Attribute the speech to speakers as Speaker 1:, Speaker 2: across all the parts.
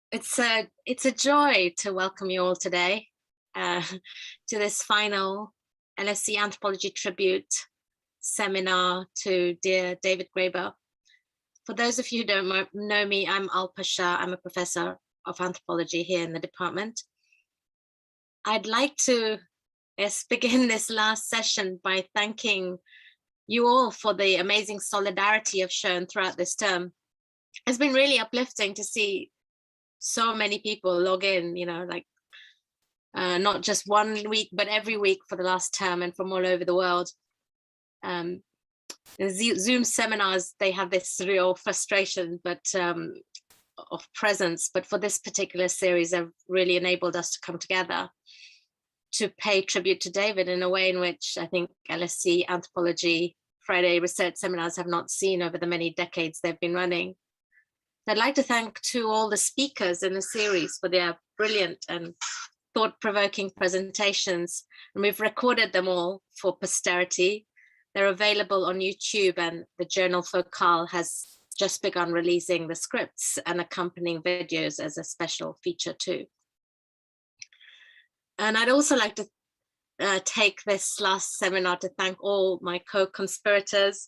Speaker 1: It's a joy to welcome you all today uh, to this final LSE Anthropology tribute seminar to dear David Graeber. For those of you who don't know me, I'm Alpa Shah. I'm a professor of anthropology here in the department. I'd like to begin this last session by thanking you all for the amazing solidarity you've shown throughout this term. It's been really uplifting to see so many people log in, not just 1 week, but every week for the last term and from all over the world. Zoom seminars, they have this real frustration, but of presence. But for this particular series, they've really enabled us to come together to pay tribute to David in a way in which I think LSE Anthropology Friday research seminars have not seen over the many decades they've been running. I'd like to thank to all the speakers in the series for their brilliant and thought-provoking presentations. And we've recorded them all for posterity. They're available on YouTube, and the journal Focal has just begun releasing the scripts and accompanying videos as a special feature too. And I'd also like to take this last seminar to thank all my co-conspirators,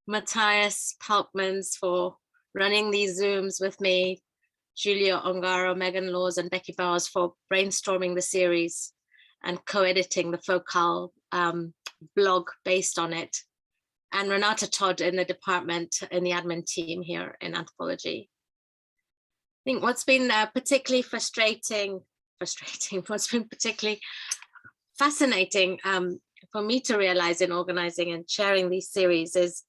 Speaker 1: Matthias Palkmans for running these Zooms with me, Julia Ongaro, Megan Laws, and Becky Bowers for brainstorming the series and co-editing the Focal blog based on it, and Renata Todd in the department, in the admin team here in anthropology. I think what's been particularly what's been particularly fascinating for me to realize in organizing and sharing these series is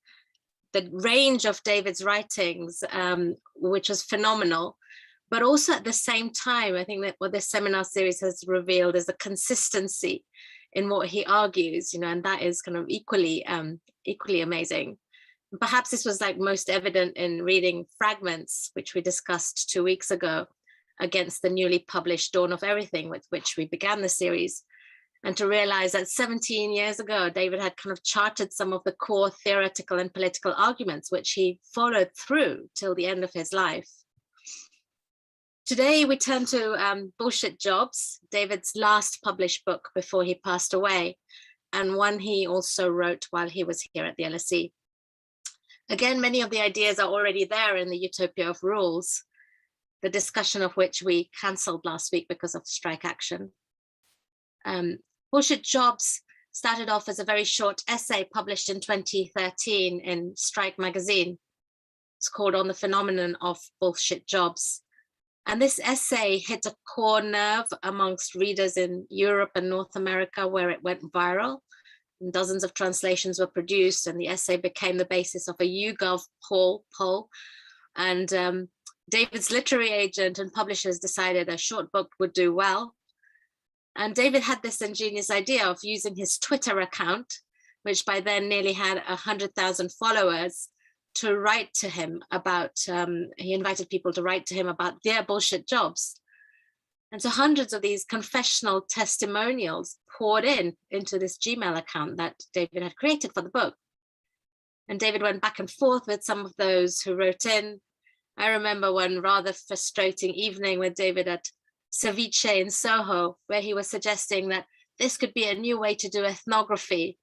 Speaker 1: the range of David's writings, which was phenomenal, but also at the same time, I think that what this seminar series has revealed is a consistency in what he argues, and that is kind of equally amazing. Perhaps this was like most evident in reading Fragments, which we discussed 2 weeks ago, against the newly published Dawn of Everything, with which we began the series. And to realize that 17 years ago, David had kind of charted some of the core theoretical and political arguments, which he followed through till the end of his life. Today, we turn to Bullshit Jobs, David's last published book before he passed away, and one he also wrote while he was here at the LSE. Again, many of the ideas are already there in the Utopia of Rules, the discussion of which we cancelled last week because of strike action. Bullshit Jobs started off as a very short essay published in 2013 in Strike magazine. It's called On the Phenomenon of Bullshit Jobs. And this essay hit a core nerve amongst readers in Europe and North America, where it went viral. And dozens of translations were produced, and the essay became the basis of a YouGov poll. And David's literary agent and publishers decided a short book would do well. And David had this ingenious idea of using his Twitter account, which by then nearly had 100,000 followers, to write to him about, he invited people to write to him about their bullshit jobs. And so hundreds of these confessional testimonials poured into this Gmail account that David had created for the book. And David went back and forth with some of those who wrote in. I remember one rather frustrating evening with David at Ceviche in Soho, where he was suggesting that this could be a new way to do ethnography.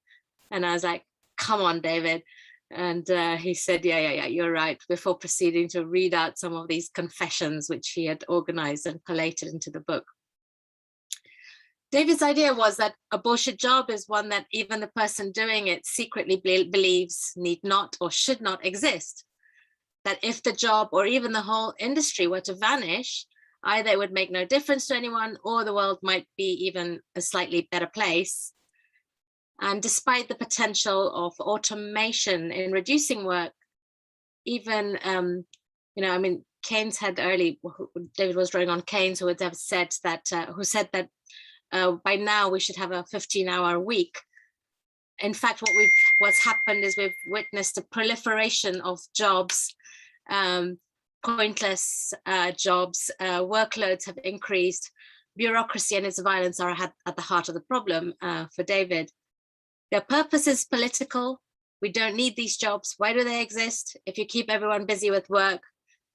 Speaker 1: And I was like, come on, David. And he said, yeah, you're right, before proceeding to read out some of these confessions, which he had organized and collated into the book. David's idea was that a bullshit job is one that even the person doing it secretly believes need not or should not exist. That if the job or even the whole industry were to vanish, either it would make no difference to anyone, or the world might be even a slightly better place. And despite the potential of automation in reducing work, even, Keynes had David was drawing on Keynes, who would have said that, by now we should have a 15-hour week. In fact, what's happened is we've witnessed a proliferation of jobs, pointless jobs, workloads have increased, bureaucracy and its violence are at the heart of the problem for David. Their purpose is political. We don't need these jobs. Why do they exist? If you keep everyone busy with work,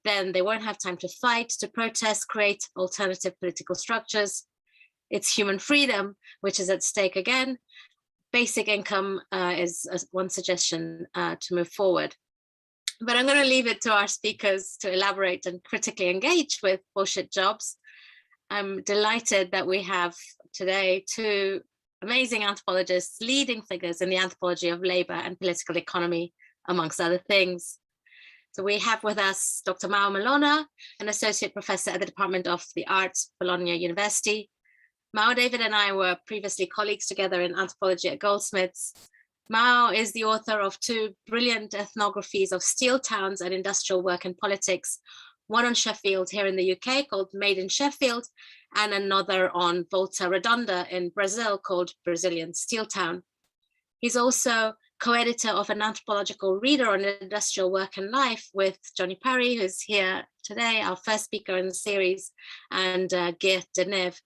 Speaker 1: then they won't have time to fight, to protest, create alternative political structures. It's human freedom, which is at stake again. Basic income is one suggestion to move forward. But I'm going to leave it to our speakers to elaborate and critically engage with bullshit jobs. I'm delighted that we have today two amazing anthropologists, leading figures in the anthropology of labor and political economy, amongst other things. So we have with us Dr. Mao Malona, an associate professor at the Department of the Arts, Bologna University. Mao, David and I were previously colleagues together in anthropology at Goldsmiths. Mao is the author of two brilliant ethnographies of steel towns and industrial work and politics, one on Sheffield here in the UK called Made in Sheffield, and another on Volta Redonda in Brazil called Brazilian Steel Town. He's also co-editor of an anthropological reader on industrial work and life with Johnny Parry, who's here today, our first speaker in the series, and Geert de Neve.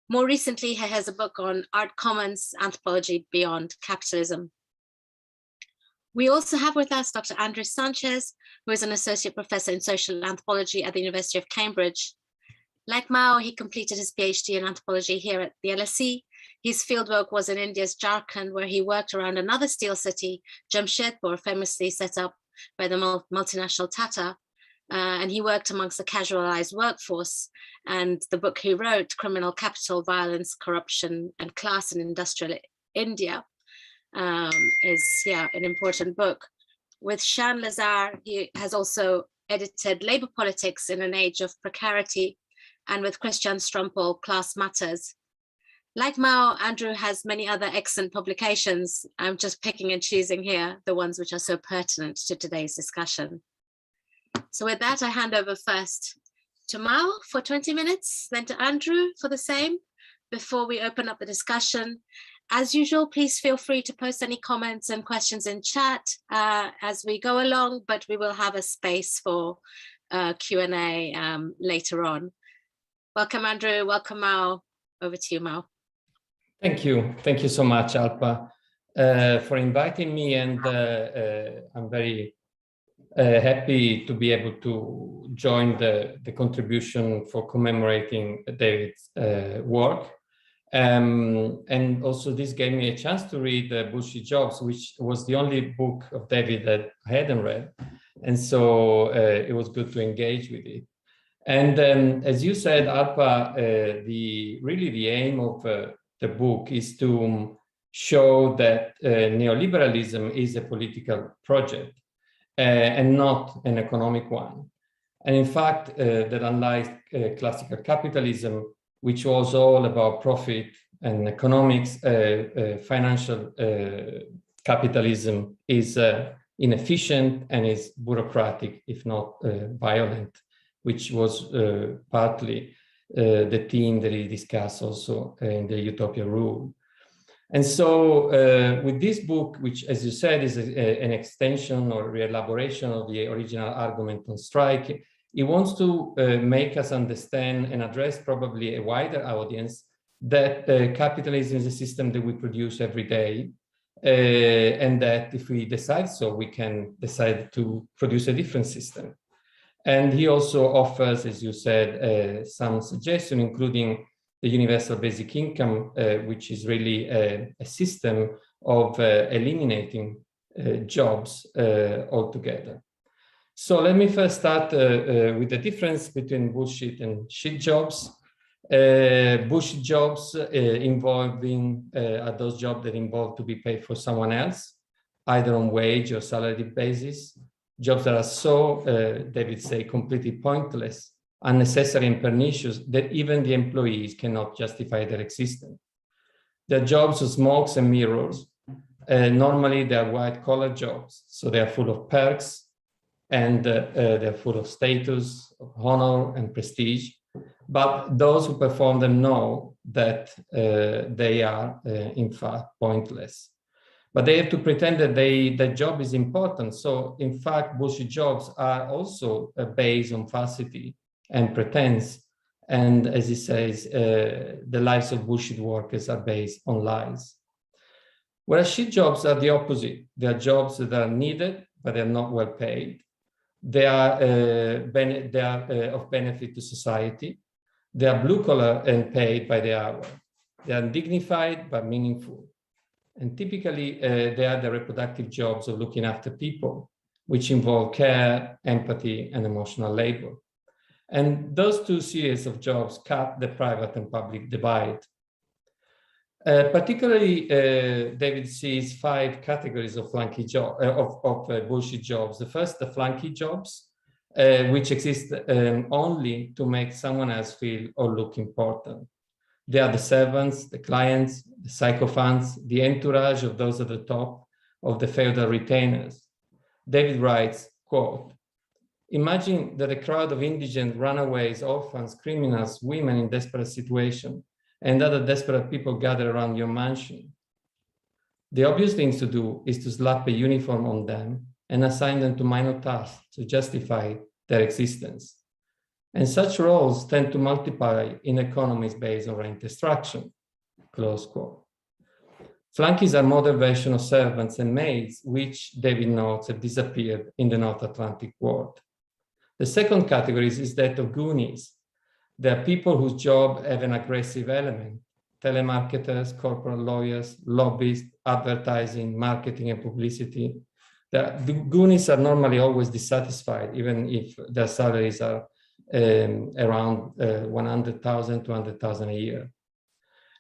Speaker 1: More recently, he has a book on Art Commons, Anthropology Beyond Capitalism. We also have with us Dr. Andrew Sanchez, who is an associate professor in social anthropology at the University of Cambridge. Like Mao, he completed his PhD in anthropology here at the LSE. His fieldwork was in India's Jharkhand, where he worked around another steel city, Jamshedpur, famously set up by the multinational Tata. And he worked amongst the casualized workforce. And the book he wrote, Criminal Capital, Violence, Corruption, and Class in Industrial India, is an important book. With Shan Lazar, he has also edited Labor Politics in an Age of Precarity, and with Christian Strumpel, Class Matters. Like Mao, Andrew has many other excellent publications. I'm just picking and choosing here the ones which are so pertinent to today's discussion. So with that, I hand over first to Mao for 20 minutes, then to Andrew for the same, before we open up the discussion. As usual, please feel free to post any comments and questions in chat as we go along, but we will have a space for Q&A later on. Welcome, Andrew. Welcome, Mao. Over to you, Mao.
Speaker 2: Thank you. Thank you so much, Alpa, for inviting me. And I'm very happy to be able to join the contribution for commemorating David's work. And also this gave me a chance to read Bullshit Jobs, which was the only book of David that I hadn't read. And so it was good to engage with it. And as you said, Alpa, the aim of the book is to show that neoliberalism is a political project and not an economic one. And in fact, that unlike classical capitalism, which was all about profit and economics, financial capitalism is inefficient and is bureaucratic, if not violent, which was partly the theme that he discussed also in the Utopia Rule. And so with this book, which, as you said, is an extension or re-elaboration of the original argument on strike, it wants to make us understand and address probably a wider audience that capitalism is a system that we produce every day, and that if we decide so, we can decide to produce a different system. And he also offers, as you said, some suggestions, including the universal basic income, which is really a system of eliminating jobs altogether. So let me first start with the difference between bullshit and shit jobs. Bullshit jobs involving are those jobs that involve to be paid for someone else, either on wage or salary basis. Jobs that are so, David say, completely pointless, unnecessary and pernicious that even the employees cannot justify their existence. They're jobs of smokes and mirrors. Normally they're white-collar jobs, so they're full of perks and they're full of status, of honor and prestige. But those who perform them know that they are in fact pointless. But they have to pretend that their job is important. So in fact, bullshit jobs are also based on falsity and pretense. And as he says, the lives of bullshit workers are based on lies. Whereas shit jobs are the opposite. They are jobs that are needed, but they're not well paid. They are of benefit to society. They are blue collar and paid by the hour. They are dignified but meaningful. And typically, they are the reproductive jobs of looking after people, which involve care, empathy, and emotional labor. And those two series of jobs cut the private and public divide. Particularly, David sees 5 categories of flunky bullshit jobs. The first, the flunky jobs, which exist only to make someone else feel or look important. They are the servants, the clients, the sycophants, the entourage of those at the top of the feudal retainers. David writes, quote, "Imagine that a crowd of indigent runaways, orphans, criminals, women in desperate situations, and other desperate people gather around your mansion. The obvious thing to do is to slap a uniform on them and assign them to minor tasks to justify their existence. And such roles tend to multiply in economies based on rent extraction," close quote. Flunkies are modern version of servants and maids, which David notes have disappeared in the North Atlantic world. The second category is that of goonies. There are people whose job have an aggressive element: telemarketers, corporate lawyers, lobbyists, advertising, marketing, and publicity. The goonies are normally always dissatisfied, even if their salaries are around 100,000, 200,000 a year.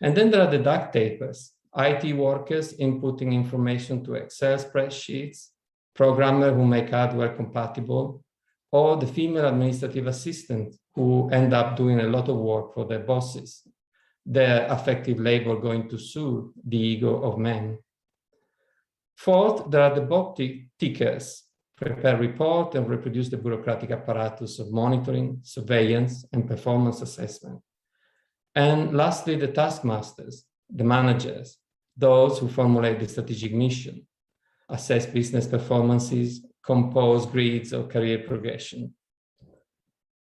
Speaker 2: And then there are the duct tapers, IT workers inputting information to Excel spreadsheets, programmers who make hardware compatible, or the female administrative assistant who end up doing a lot of work for their bosses, their affective labor going to soothe the ego of men. Fourth, there are the box tickers, prepare report and reproduce the bureaucratic apparatus of monitoring, surveillance, and performance assessment. And lastly, the taskmasters, the managers, those who formulate the strategic mission, assess business performances, compose grids of career progression.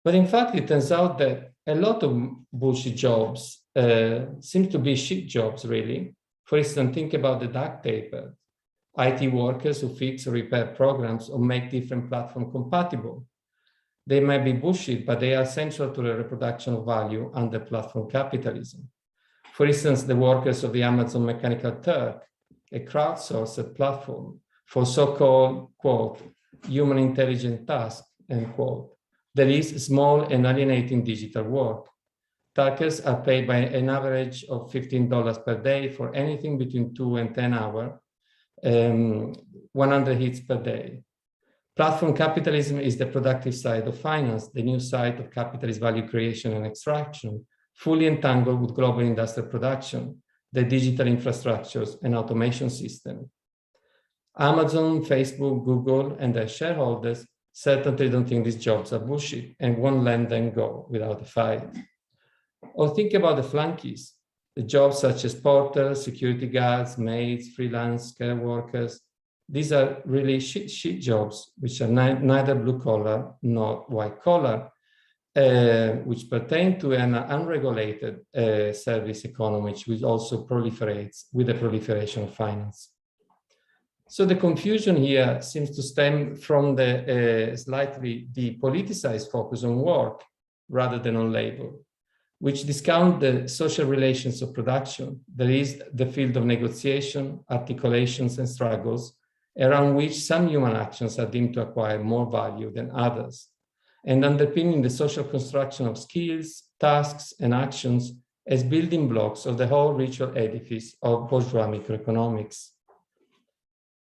Speaker 2: But in fact, it turns out that a lot of bullshit jobs seem to be shit jobs, really. For instance, think about the duct taper, IT workers who fix or repair programs or make different platforms compatible. They might be bullshit, but they are essential to the reproduction of value under platform capitalism. For instance, the workers of the Amazon Mechanical Turk, a crowdsourced platform for so-called, quote, human intelligent tasks, end quote. That is small and alienating digital work. Turkers are paid by an average of $15 per day for anything between 2 and 10 hours, 100 hits per day. Platform capitalism is the productive side of finance, the new side of capitalist value creation and extraction, fully entangled with global industrial production, the digital infrastructures and automation system. Amazon, Facebook, Google, and their shareholders certainly don't think these jobs are bullshit and won't let them go without a fight. Or think about the flunkies, the jobs such as porters, security guards, maids, freelance care workers. These are really shit jobs, which are neither blue collar nor white collar, which pertain to an unregulated service economy, which also proliferates with the proliferation of finance. So the confusion here seems to stem from the slightly depoliticized focus on work rather than on labor, which discount the social relations of production. There is the field of negotiation, articulations, and struggles around which some human actions are deemed to acquire more value than others, and underpinning the social construction of skills, tasks, and actions as building blocks of the whole ritual edifice of bourgeois microeconomics.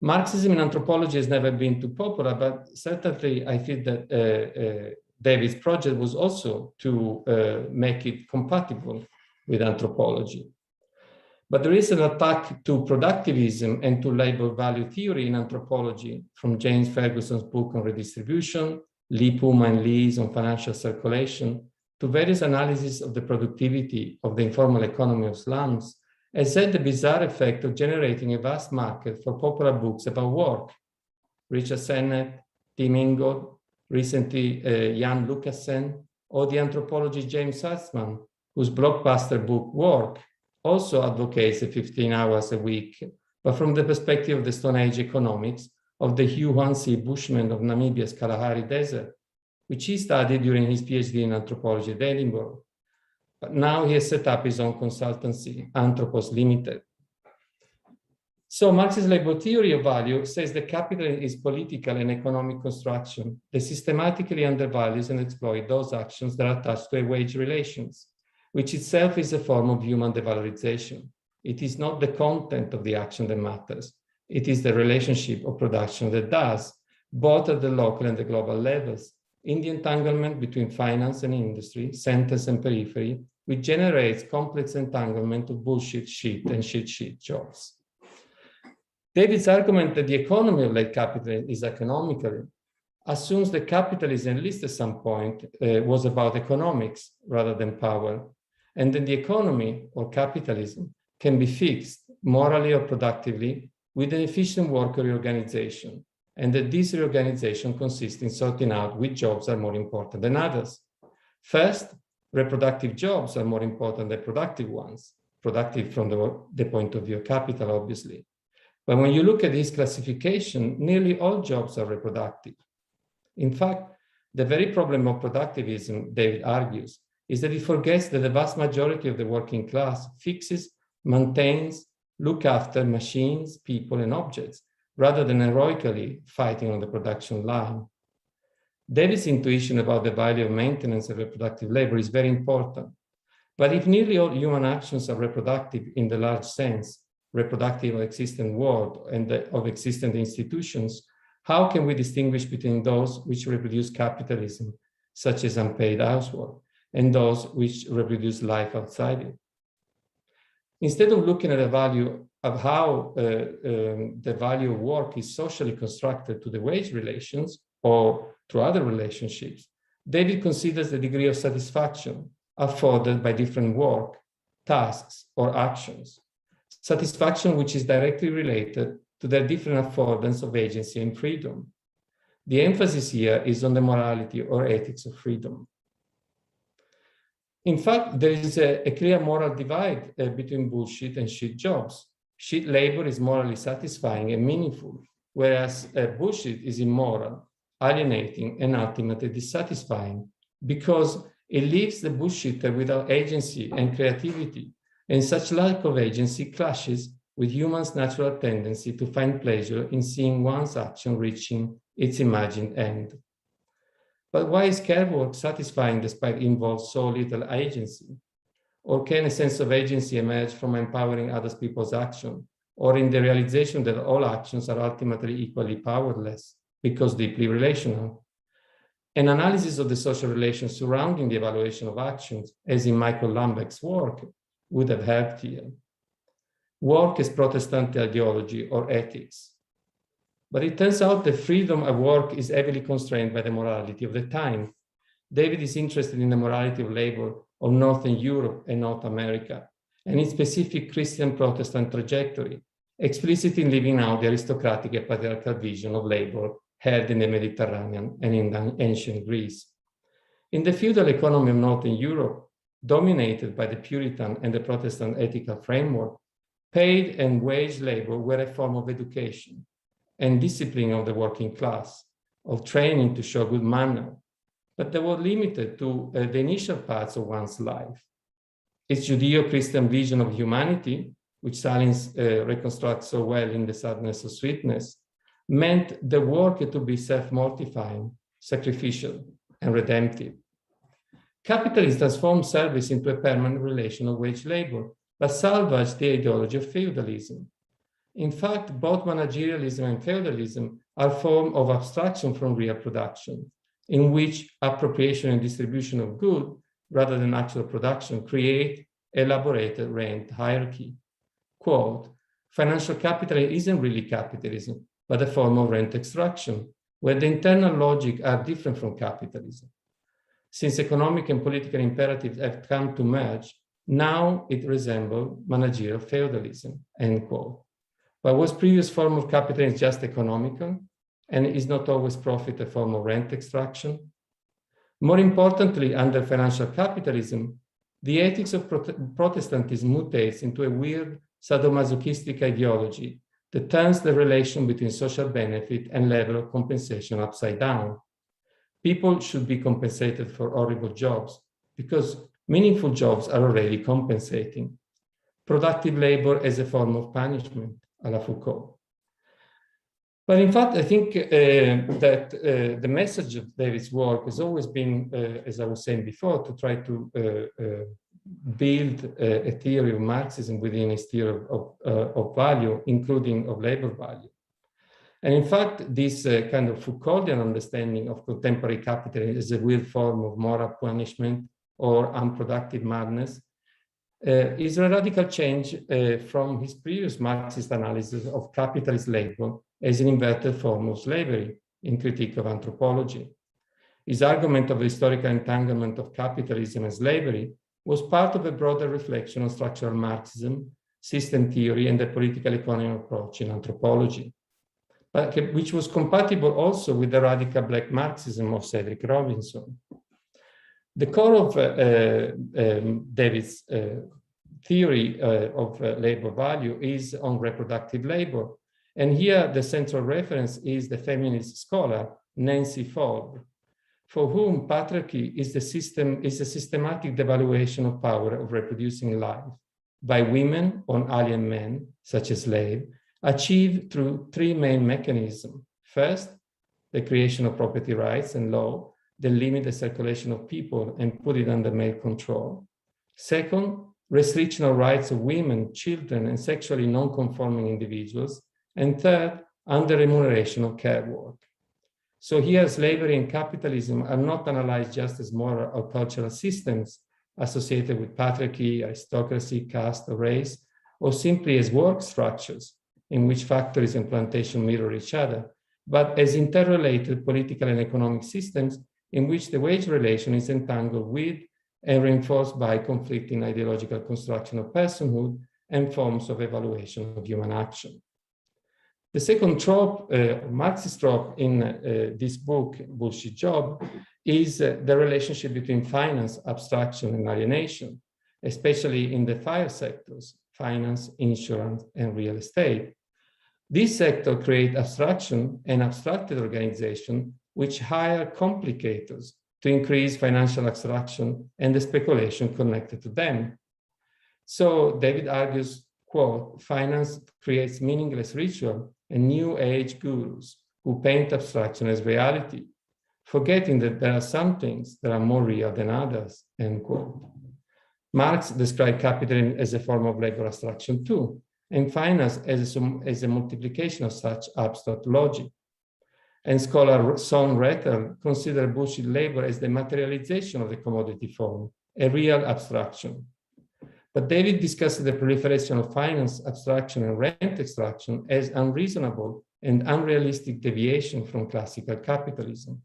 Speaker 2: Marxism in anthropology has never been too popular, but certainly I feel that David's project was also to make it compatible with anthropology. But there is an attack to productivism and to labor value theory in anthropology, from James Ferguson's book on redistribution, Lee Puma and Lee's on financial circulation, to various analyses of the productivity of the informal economy of slums, has had the bizarre effect of generating a vast market for popular books about work. Richard Sennett, Tim Ingold, recently Jan Lucassen, or the anthropologist James Salzman, whose blockbuster book Work also advocates 15 hours a week, but from the perspective of the Stone Age economics, of the Huansi Bushmen of Namibia's Kalahari Desert, which he studied during his PhD in anthropology at Edinburgh. But now he has set up his own consultancy, Anthropos Limited. So Marxist labor theory of value says that capital is political and economic construction that systematically undervalues and exploits those actions that are attached to a wage relations, which itself is a form of human devalorization. It is not the content of the action that matters. It is the relationship of production that does, both at the local and the global levels, in the entanglement between finance and industry, centers and periphery, which generates complex entanglement of bullshit shit and shit jobs. David's argument that the economy of late capitalism is economical assumes that capitalism, at least at some point, was about economics rather than power, and that the economy or capitalism can be fixed morally or productively with an efficient worker reorganization, and that this reorganization consists in sorting out which jobs are more important than others. First, reproductive jobs are more important than productive ones, productive from the point of view of capital, obviously. But when you look at this classification, nearly all jobs are reproductive. In fact, the very problem of productivism, David argues, is that it forgets that the vast majority of the working class fixes, maintains, look after machines, people, and objects, rather than heroically fighting on the production line. David's intuition about the value of maintenance of reproductive labor is very important. But if nearly all human actions are reproductive in the large sense, reproductive of existing world and of existing institutions, how can we distinguish between those which reproduce capitalism, such as unpaid housework, and those which reproduce life outside it? Instead of looking at the value of how the value of work is socially constructed to the wage relations or to other relationships, David considers the degree of satisfaction afforded by different work, tasks, or actions. Satisfaction which is directly related to their different affordance of agency and freedom. The emphasis here is on the morality or ethics of freedom. In fact, there is a clear moral divide between bullshit and shit jobs. Shit labor is morally satisfying and meaningful, whereas bullshit is immoral, alienating, and ultimately dissatisfying because it leaves the bullshitter without agency and creativity, and such lack of agency clashes with humans' natural tendency to find pleasure in seeing one's action reaching its imagined end. But why is care work satisfying despite it involves so little agency? Or can a sense of agency emerge from empowering other people's action, or in the realization that all actions are ultimately equally powerless because deeply relational? An analysis of the social relations surrounding the evaluation of actions, as in Michael Lambeck's work, would have helped here. Work as Protestant ideology or ethics. But it turns out that freedom of work is heavily constrained by the morality of the time. David is interested in the morality of labor of Northern Europe and North America, and its specific Christian Protestant trajectory, explicitly leaving out the aristocratic and patriarchal vision of labor held in the Mediterranean and in ancient Greece. In the feudal economy of Northern Europe, dominated by the Puritan and the Protestant ethical framework, paid and wage labor were a form of education and discipline of the working class, of training to show good manner, but they were limited to the initial parts of one's life. Its Judeo-Christian vision of humanity, which Salins reconstructs so well in The Sadness of Sweetness, meant the work to be self-mortifying, sacrificial, and redemptive. Capitalism transformed service into a permanent relation of wage labor, but salvaged the ideology of feudalism. In fact, both managerialism and feudalism are forms of abstraction from real production, in which appropriation and distribution of goods, rather than actual production, create elaborated rent hierarchy. Quote, financial capital isn't really capitalism, but a form of rent extraction, where the internal logic are different from capitalism. Since economic and political imperatives have come to merge, now it resembles managerial feudalism, end quote. But was previous form of capitalism just economical, and is not always profit a form of rent extraction? More importantly, under financial capitalism, the ethics of Protestantism mutates into a weird sadomasochistic ideology that turns the relation between social benefit and level of compensation upside down. People should be compensated for horrible jobs because meaningful jobs are already compensating. Productive labor as a form of punishment, à la Foucault. But in fact, I think that the message of David's work has always been, as I was saying before, to try to build a theory of Marxism within its theory of value, including of labor value. And in fact, this kind of Foucauldian understanding of contemporary capitalism as a weird form of moral punishment or unproductive madness is a radical change from his previous Marxist analysis of capitalist labor as an inverted form of slavery in Critique of Anthropology. His argument of the historical entanglement of capitalism and slavery was part of a broader reflection on structural Marxism, system theory, and the political economy approach in anthropology, but which was compatible also with the radical Black Marxism of Cedric Robinson. The core of David's theory of labor value is on reproductive labor. And here the central reference is the feminist scholar, Nancy Folb, for whom patriarchy is a systematic devaluation of power of reproducing life by women on alien men, such as slaves, achieved through three main mechanisms. First, the creation of property rights and law that limit the circulation of people and put it under male control. Second, restriction of rights of women, children, and sexually non-conforming individuals. And third, under-remuneration of care work. So here, slavery and capitalism are not analyzed just as moral or cultural systems associated with patriarchy, aristocracy, caste, or race, or simply as work structures in which factories and plantations mirror each other, but as interrelated political and economic systems in which the wage relation is entangled with and reinforced by conflicting ideological construction of personhood and forms of evaluation of human action. The second trope, Marxist trope in this book, Bullshit Job, is the relationship between finance, abstraction, and alienation, especially in the FIRE sectors, finance, insurance, and real estate. This sector create abstraction and abstracted organization which hire complicators to increase financial abstraction and the speculation connected to them. So David argues, quote, finance creates meaningless ritual and new age gurus who paint abstraction as reality, forgetting that there are some things that are more real than others, end quote. Marx described capitalism as a form of labor abstraction too, and finance as a multiplication of such abstract logic. And scholar Son Retter considered bullshit labor as the materialization of the commodity form, a real abstraction. But David discussed the proliferation of finance, abstraction, and rent extraction as unreasonable and unrealistic deviation from classical capitalism.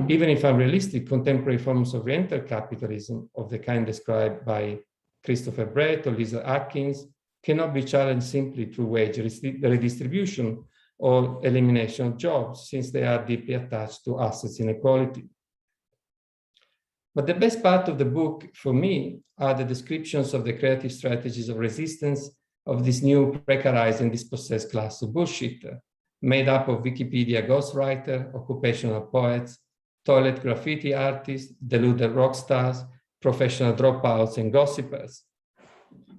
Speaker 2: Even if unrealistic, contemporary forms of rental capitalism of the kind described by Christopher Brett or Lisa Atkins cannot be challenged simply through wage redistribution or elimination of jobs, since they are deeply attached to assets inequality. But the best part of the book for me are the descriptions of the creative strategies of resistance of this new precarized and dispossessed class of bullshitter, made up of Wikipedia ghostwriter, occupational poets, toilet graffiti artists, deluded rock stars, professional dropouts, and gossipers.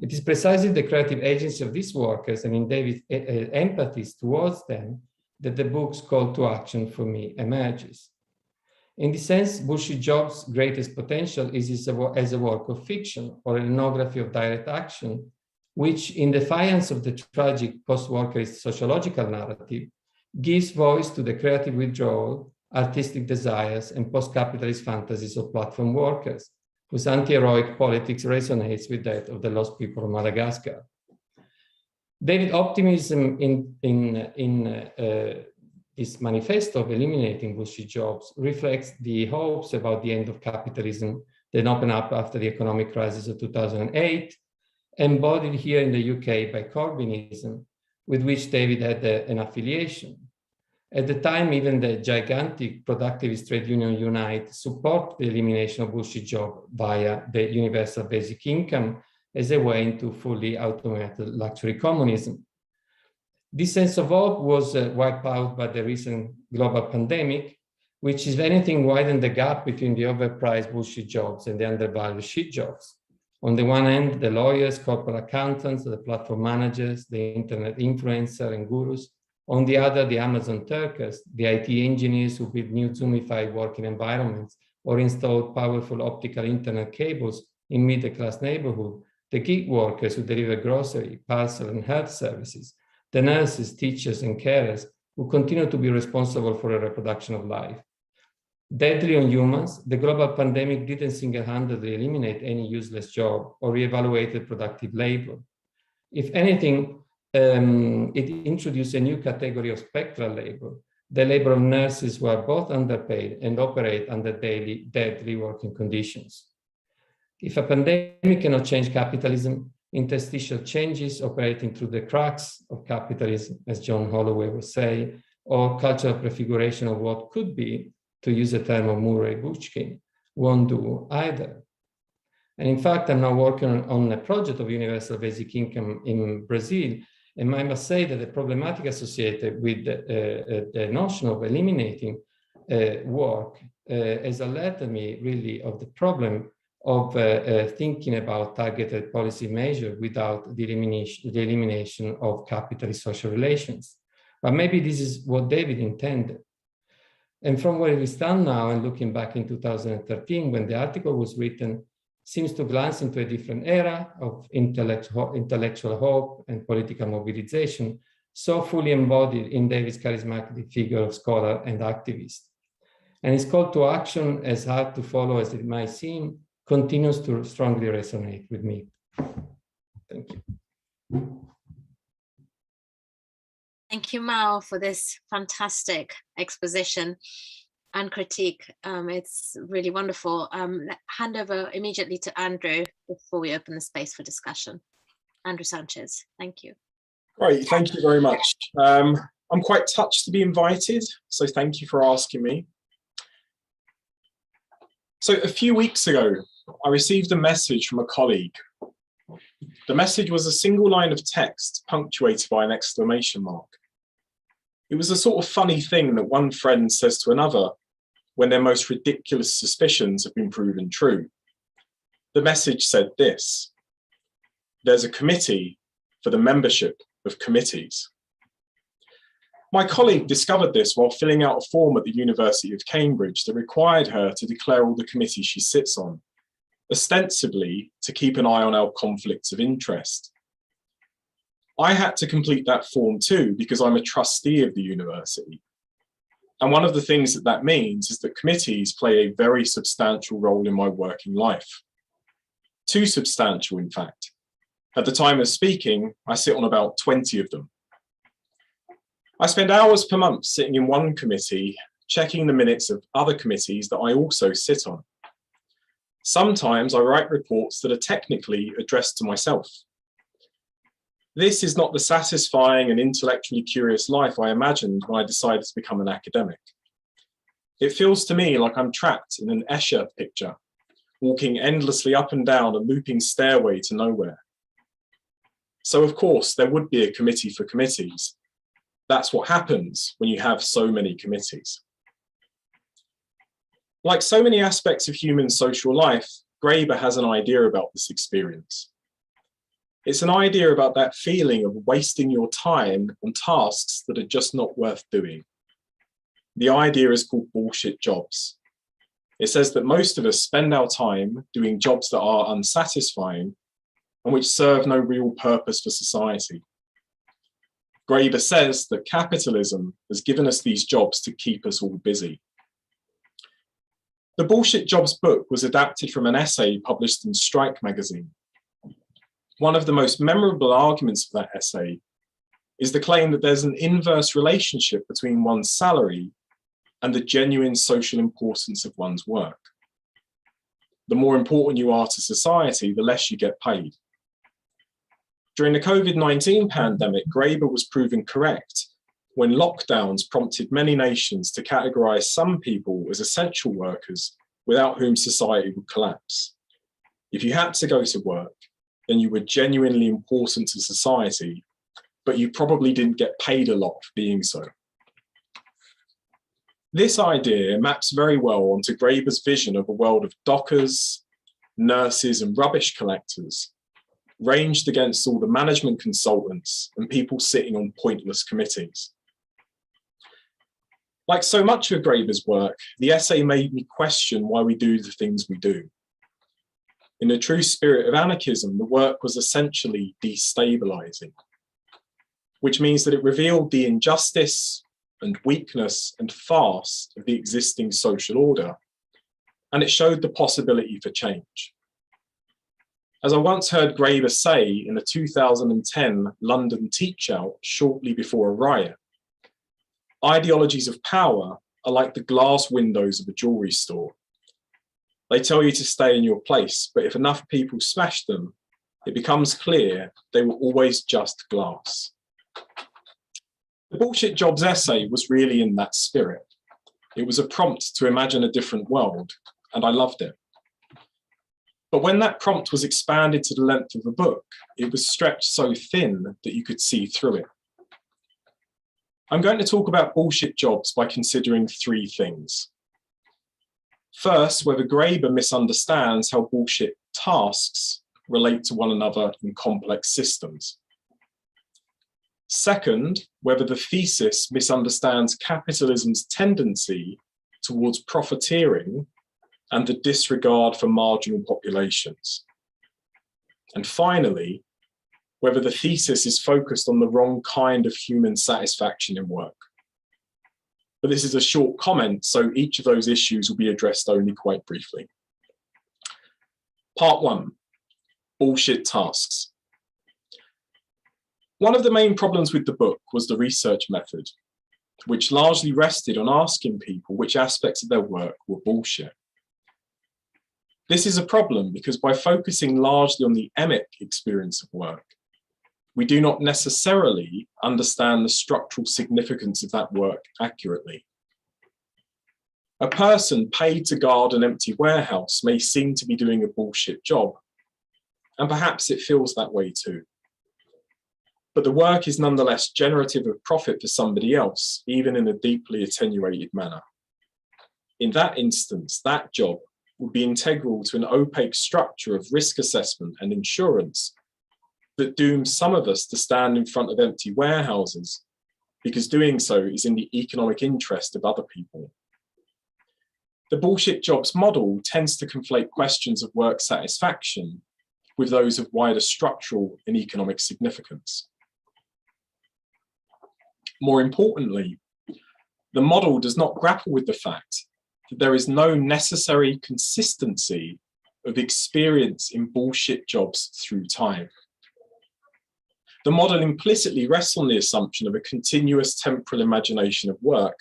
Speaker 2: It is precisely the creative agency of these workers and in David's empathies towards them that the book's call to action for me emerges. In this sense, Bullshit Job's greatest potential is as a work of fiction or an ethnography of direct action, which, in defiance of the tragic post-workerist sociological narrative, gives voice to the creative withdrawal, artistic desires, and post-capitalist fantasies of platform workers, whose anti-heroic politics resonates with that of the lost people of Madagascar. David's optimism in this manifesto of eliminating bullshit jobs reflects the hopes about the end of capitalism that opened up after the economic crisis of 2008, embodied here in the UK by Corbynism, with which David had an affiliation. At the time, even the gigantic productivist trade union Unite support the elimination of bullshit job via the universal basic income as a way into fully automated luxury communism. This sense of hope was wiped out by the recent global pandemic, which, if anything, widened the gap between the overpriced bullshit jobs and the undervalued shit jobs. On the one hand, the lawyers, corporate accountants, the platform managers, the internet influencer and gurus. On the other, the Amazon Turkers, the IT engineers who build new Zoomified working environments or installed powerful optical internet cables in middle-class neighborhood, the gig workers who deliver grocery, parcel, and health services, the nurses, teachers, and carers who continue to be responsible for the reproduction of life. Deadly on humans, the global pandemic didn't single-handedly eliminate any useless job or reevaluated productive labor. If anything, it introduced a new category of spectral labor, the labor of nurses who are both underpaid and operate under deadly working conditions. If a pandemic cannot change capitalism, interstitial changes operating through the cracks of capitalism, as John Holloway would say, or cultural prefiguration of what could be, to use a term of Murray Bookchin, won't do either. And in fact, I'm now working on a project of universal basic income in Brazil, and I must say that the problematic associated with the notion of eliminating work has alerted me really of the problem of thinking about targeted policy measures without the elimination of capitalist social relations. But maybe this is what David intended. And from where we stand now and looking back in 2013, when the article was written, seems to glance into a different era of intellectual hope and political mobilization, so fully embodied in David's charismatic figure of scholar and activist. And his call to action, as hard to follow as it might seem, continues to strongly resonate with me. Thank you.
Speaker 1: Thank you, Mao, for this fantastic exposition and critique. It's really wonderful. Hand over immediately to Andrew before we open the space for discussion. Andrew Sanchez, thank you.
Speaker 3: Great, thank you very much. I'm quite touched to be invited, so thank you for asking me. So a few weeks ago, I received a message from a colleague. The message was a single line of text punctuated by an exclamation mark. It was a sort of funny thing that one friend says to another when their most ridiculous suspicions have been proven true. The message said this: there's a committee for the membership of committees. My colleague discovered this while filling out a form at the University of Cambridge that required her to declare all the committees she sits on, ostensibly to keep an eye on our conflicts of interest. I had to complete that form too because I'm a trustee of the university. And one of the things that that means is that committees play a very substantial role in my working life. Too substantial, in fact. At the time of speaking, I sit on about 20 of them. I spend hours per month sitting in one committee, checking the minutes of other committees that I also sit on. Sometimes I write reports that are technically addressed to myself. This is not the satisfying and intellectually curious life I imagined when I decided to become an academic. It feels to me like I'm trapped in an Escher picture, walking endlessly up and down a looping stairway to nowhere. So of course, there would be a committee for committees. That's what happens when you have so many committees. Like so many aspects of human social life, Graeber has an idea about this experience. It's an idea about that feeling of wasting your time on tasks that are just not worth doing. The idea is called bullshit jobs. It says that most of us spend our time doing jobs that are unsatisfying and which serve no real purpose for society. Graeber says that capitalism has given us these jobs to keep us all busy. The Bullshit Jobs book was adapted from an essay published in Strike magazine. One of the most memorable arguments for that essay is the claim that there's an inverse relationship between one's salary and the genuine social importance of one's work. The more important you are to society, the less you get paid. During the COVID-19 pandemic, Graeber was proven correct when lockdowns prompted many nations to categorize some people as essential workers without whom society would collapse. If you had to go to work, then you were genuinely important to society, but you probably didn't get paid a lot for being so. This idea maps very well onto Graeber's vision of a world of dockers, nurses, and rubbish collectors, ranged against all the management consultants and people sitting on pointless committees. Like so much of Graeber's work, the essay made me question why we do the things we do. In the true spirit of anarchism, the work was essentially destabilizing, which means that it revealed the injustice and weakness and farce of the existing social order, and it showed the possibility for change. As I once heard Graeber say in a 2010 London teach-out shortly before a riot, ideologies of power are like the glass windows of a jewelry store. They tell you to stay in your place, but if enough people smash them, it becomes clear they were always just glass. The Bullshit Jobs essay was really in that spirit. It was a prompt to imagine a different world, and I loved it. But when that prompt was expanded to the length of the book, it was stretched so thin that you could see through it. I'm going to talk about bullshit jobs by considering three things. First, whether Graeber misunderstands how bullshit tasks relate to one another in complex systems. Second, whether the thesis misunderstands capitalism's tendency towards profiteering and the disregard for marginal populations. And finally, whether the thesis is focused on the wrong kind of human satisfaction in work. But this is a short comment, so each of those issues will be addressed only quite briefly. Part 1, bullshit tasks. One of the main problems with the book was the research method, which largely rested on asking people which aspects of their work were bullshit. This is a problem because by focusing largely on the emic experience of work, we do not necessarily understand the structural significance of that work accurately. A person paid to guard an empty warehouse may seem to be doing a bullshit job, and perhaps it feels that way too. But the work is nonetheless generative of profit for somebody else, even in a deeply attenuated manner. In that instance, that job would be integral to an opaque structure of risk assessment and insurance that dooms some of us to stand in front of empty warehouses because doing so is in the economic interest of other people. The bullshit jobs model tends to conflate questions of work satisfaction with those of wider structural and economic significance. More importantly, the model does not grapple with the fact that there is no necessary consistency of experience in bullshit jobs through time. The model implicitly rests on the assumption of a continuous temporal imagination of work,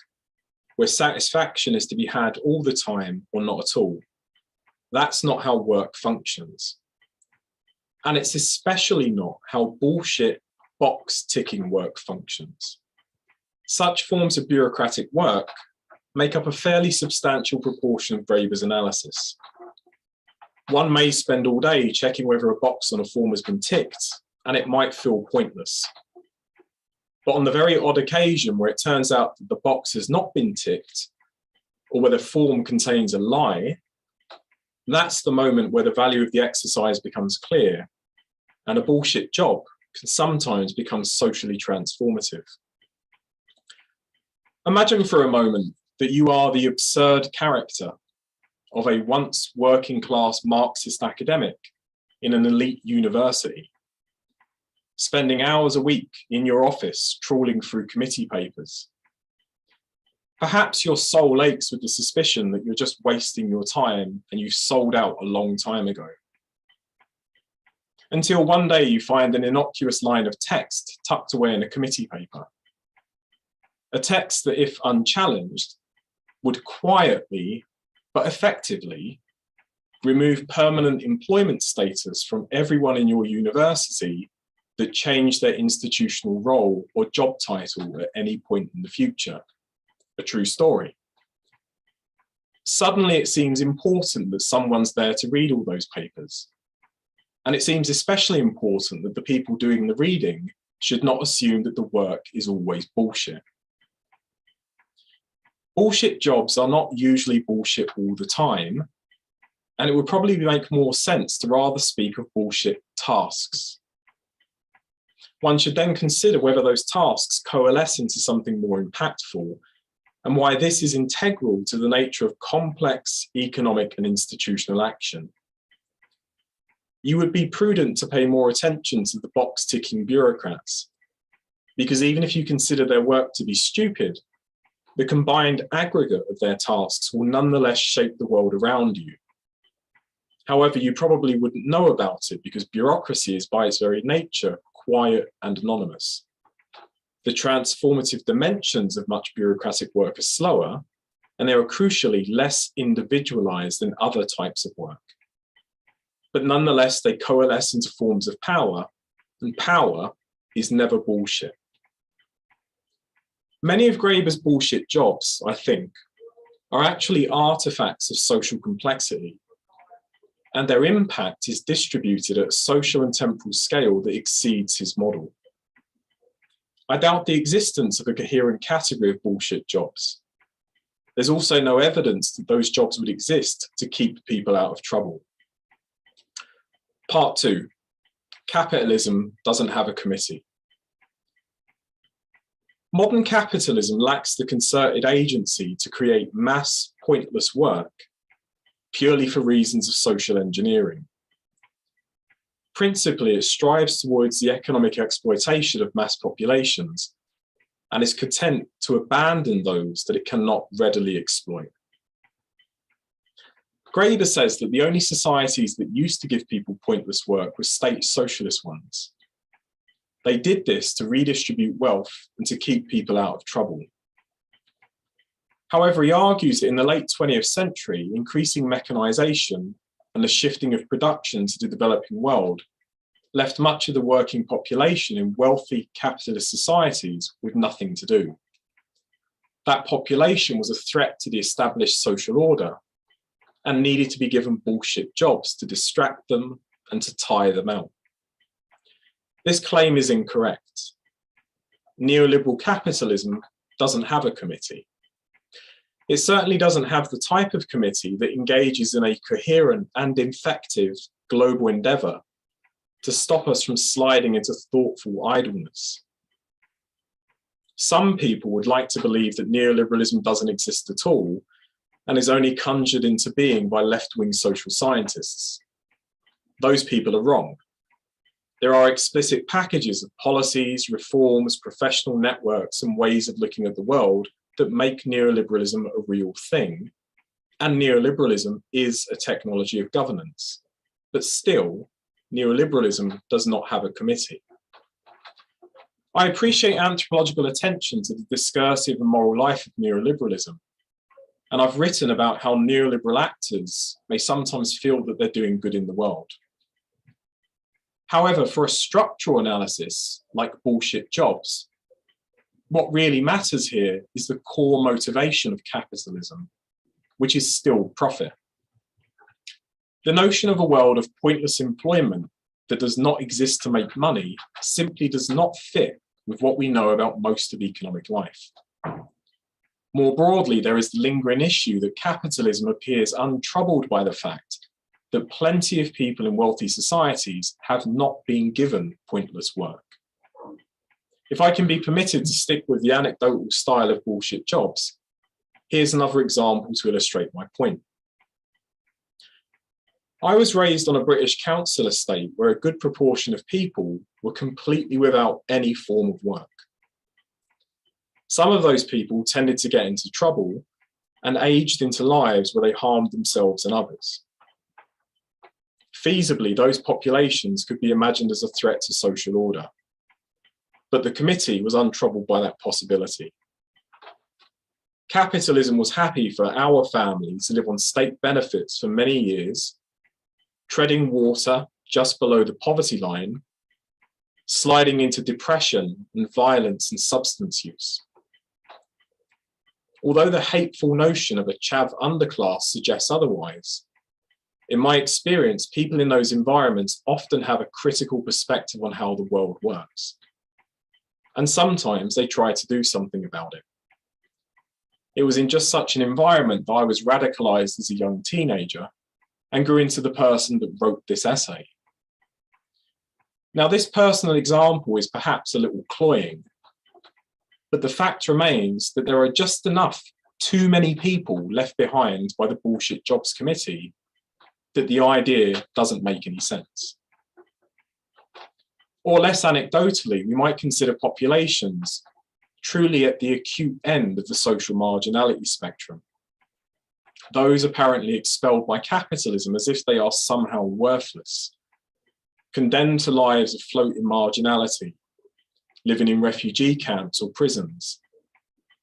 Speaker 3: where satisfaction is to be had all the time or not at all. That's not how work functions. And it's especially not how bullshit box-ticking work functions. Such forms of bureaucratic work make up a fairly substantial proportion of Graeber's analysis. One may spend all day checking whether a box on a form has been ticked, and it might feel pointless. But on the very odd occasion where it turns out that the box has not been ticked, or where the form contains a lie, that's the moment where the value of the exercise becomes clear, and a bullshit job can sometimes become socially transformative. Imagine for a moment that you are the absurd character of a once working class Marxist academic in an elite university, spending hours a week in your office trawling through committee papers. Perhaps your soul aches with the suspicion that you're just wasting your time and you sold out a long time ago. Until one day you find an innocuous line of text tucked away in a committee paper. A text that, if unchallenged, would quietly but effectively remove permanent employment status from everyone in your university that changed their institutional role or job title at any point in the future. A true story. Suddenly it seems important that someone's there to read all those papers. And it seems especially important that the people doing the reading should not assume that the work is always bullshit. Bullshit jobs are not usually bullshit all the time, and it would probably make more sense to rather speak of bullshit tasks. One should then consider whether those tasks coalesce into something more impactful, and why this is integral to the nature of complex economic and institutional action. You would be prudent to pay more attention to the box-ticking bureaucrats, because even if you consider their work to be stupid, the combined aggregate of their tasks will nonetheless shape the world around you. However, you probably wouldn't know about it because bureaucracy is by its very nature quiet and anonymous. The transformative dimensions of much bureaucratic work are slower, and they are crucially less individualized than other types of work. But nonetheless, they coalesce into forms of power, and power is never bullshit. Many of Graeber's bullshit jobs, I think, are actually artifacts of social complexity, and their impact is distributed at a social and temporal scale that exceeds his model. I doubt the existence of a coherent category of bullshit jobs. There's also no evidence that those jobs would exist to keep people out of trouble. Part 2, capitalism doesn't have a committee. Modern capitalism lacks the concerted agency to create mass, pointless work purely for reasons of social engineering. Principally, it strives towards the economic exploitation of mass populations and is content to abandon those that it cannot readily exploit. Graeber says that the only societies that used to give people pointless work were state socialist ones. They did this to redistribute wealth and to keep people out of trouble. However, he argues that in the late 20th century, increasing mechanization and the shifting of production to the developing world left much of the working population in wealthy capitalist societies with nothing to do. That population was a threat to the established social order and needed to be given bullshit jobs to distract them and to tire them out. This claim is incorrect. Neoliberal capitalism doesn't have a committee. It certainly doesn't have the type of committee that engages in a coherent and effective global endeavor to stop us from sliding into thoughtful idleness. Some people would like to believe that neoliberalism doesn't exist at all and is only conjured into being by left-wing social scientists. Those people are wrong. There are explicit packages of policies, reforms, professional networks, and ways of looking at the world that make neoliberalism a real thing, and neoliberalism is a technology of governance. But still, neoliberalism does not have a committee. I appreciate anthropological attention to the discursive and moral life of neoliberalism, and I've written about how neoliberal actors may sometimes feel that they're doing good in the world. However, for a structural analysis, like bullshit jobs, what really matters here is the core motivation of capitalism, which is still profit. The notion of a world of pointless employment that does not exist to make money simply does not fit with what we know about most of economic life. More broadly, there is the lingering issue that capitalism appears untroubled by the fact that plenty of people in wealthy societies have not been given pointless work. If I can be permitted to stick with the anecdotal style of bullshit jobs, here's another example to illustrate my point. I was raised on a British council estate where a good proportion of people were completely without any form of work. Some of those people tended to get into trouble and aged into lives where they harmed themselves and others. Feasibly, those populations could be imagined as a threat to social order, but the committee was untroubled by that possibility. Capitalism was happy for our families to live on state benefits for many years, treading water just below the poverty line, sliding into depression and violence and substance use. Although the hateful notion of a chav underclass suggests otherwise, in my experience, people in those environments often have a critical perspective on how the world works. and sometimes they try to do something about it. It was in just such an environment that I was radicalized as a young teenager and grew into the person that wrote this essay. Now, this personal example is perhaps a little cloying, but the fact remains that there are just too many people left behind by the Bullshit Jobs Committee that the idea doesn't make any sense. Or less anecdotally, we might consider populations truly at the acute end of the social marginality spectrum. Those apparently expelled by capitalism as if they are somehow worthless, condemned to lives of floating marginality, living in refugee camps or prisons,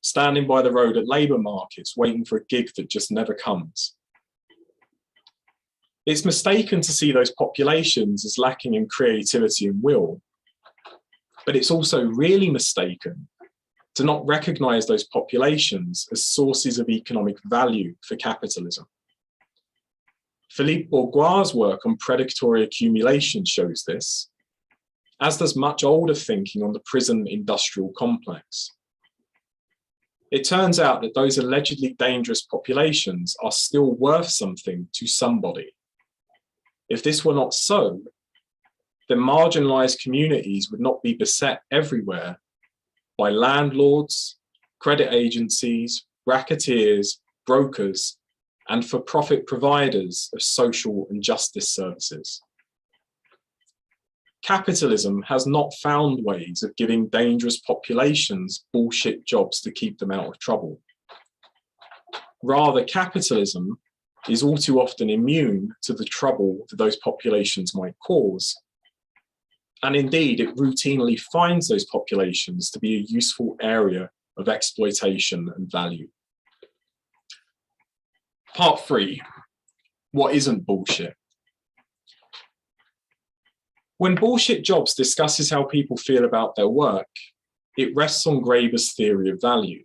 Speaker 3: standing by the road at labour markets waiting for a gig that just never comes. It's mistaken to see those populations as lacking in creativity and will, but it's also really mistaken to not recognise those populations as sources of economic value for capitalism. Philippe Bourgois' work on predatory accumulation shows this, as does much older thinking on the prison industrial complex. It turns out that those allegedly dangerous populations are still worth something to somebody. If this were not so, then marginalised communities would not be beset everywhere by landlords, credit agencies, racketeers, brokers, and for-profit providers of social and justice services. Capitalism has not found ways of giving dangerous populations bullshit jobs to keep them out of trouble. Rather, capitalism is all too often immune to the trouble that those populations might cause. And indeed, it routinely finds those populations to be a useful area of exploitation and value. Part 3, what isn't bullshit? When Bullshit Jobs discusses how people feel about their work, it rests on Graeber's theory of value,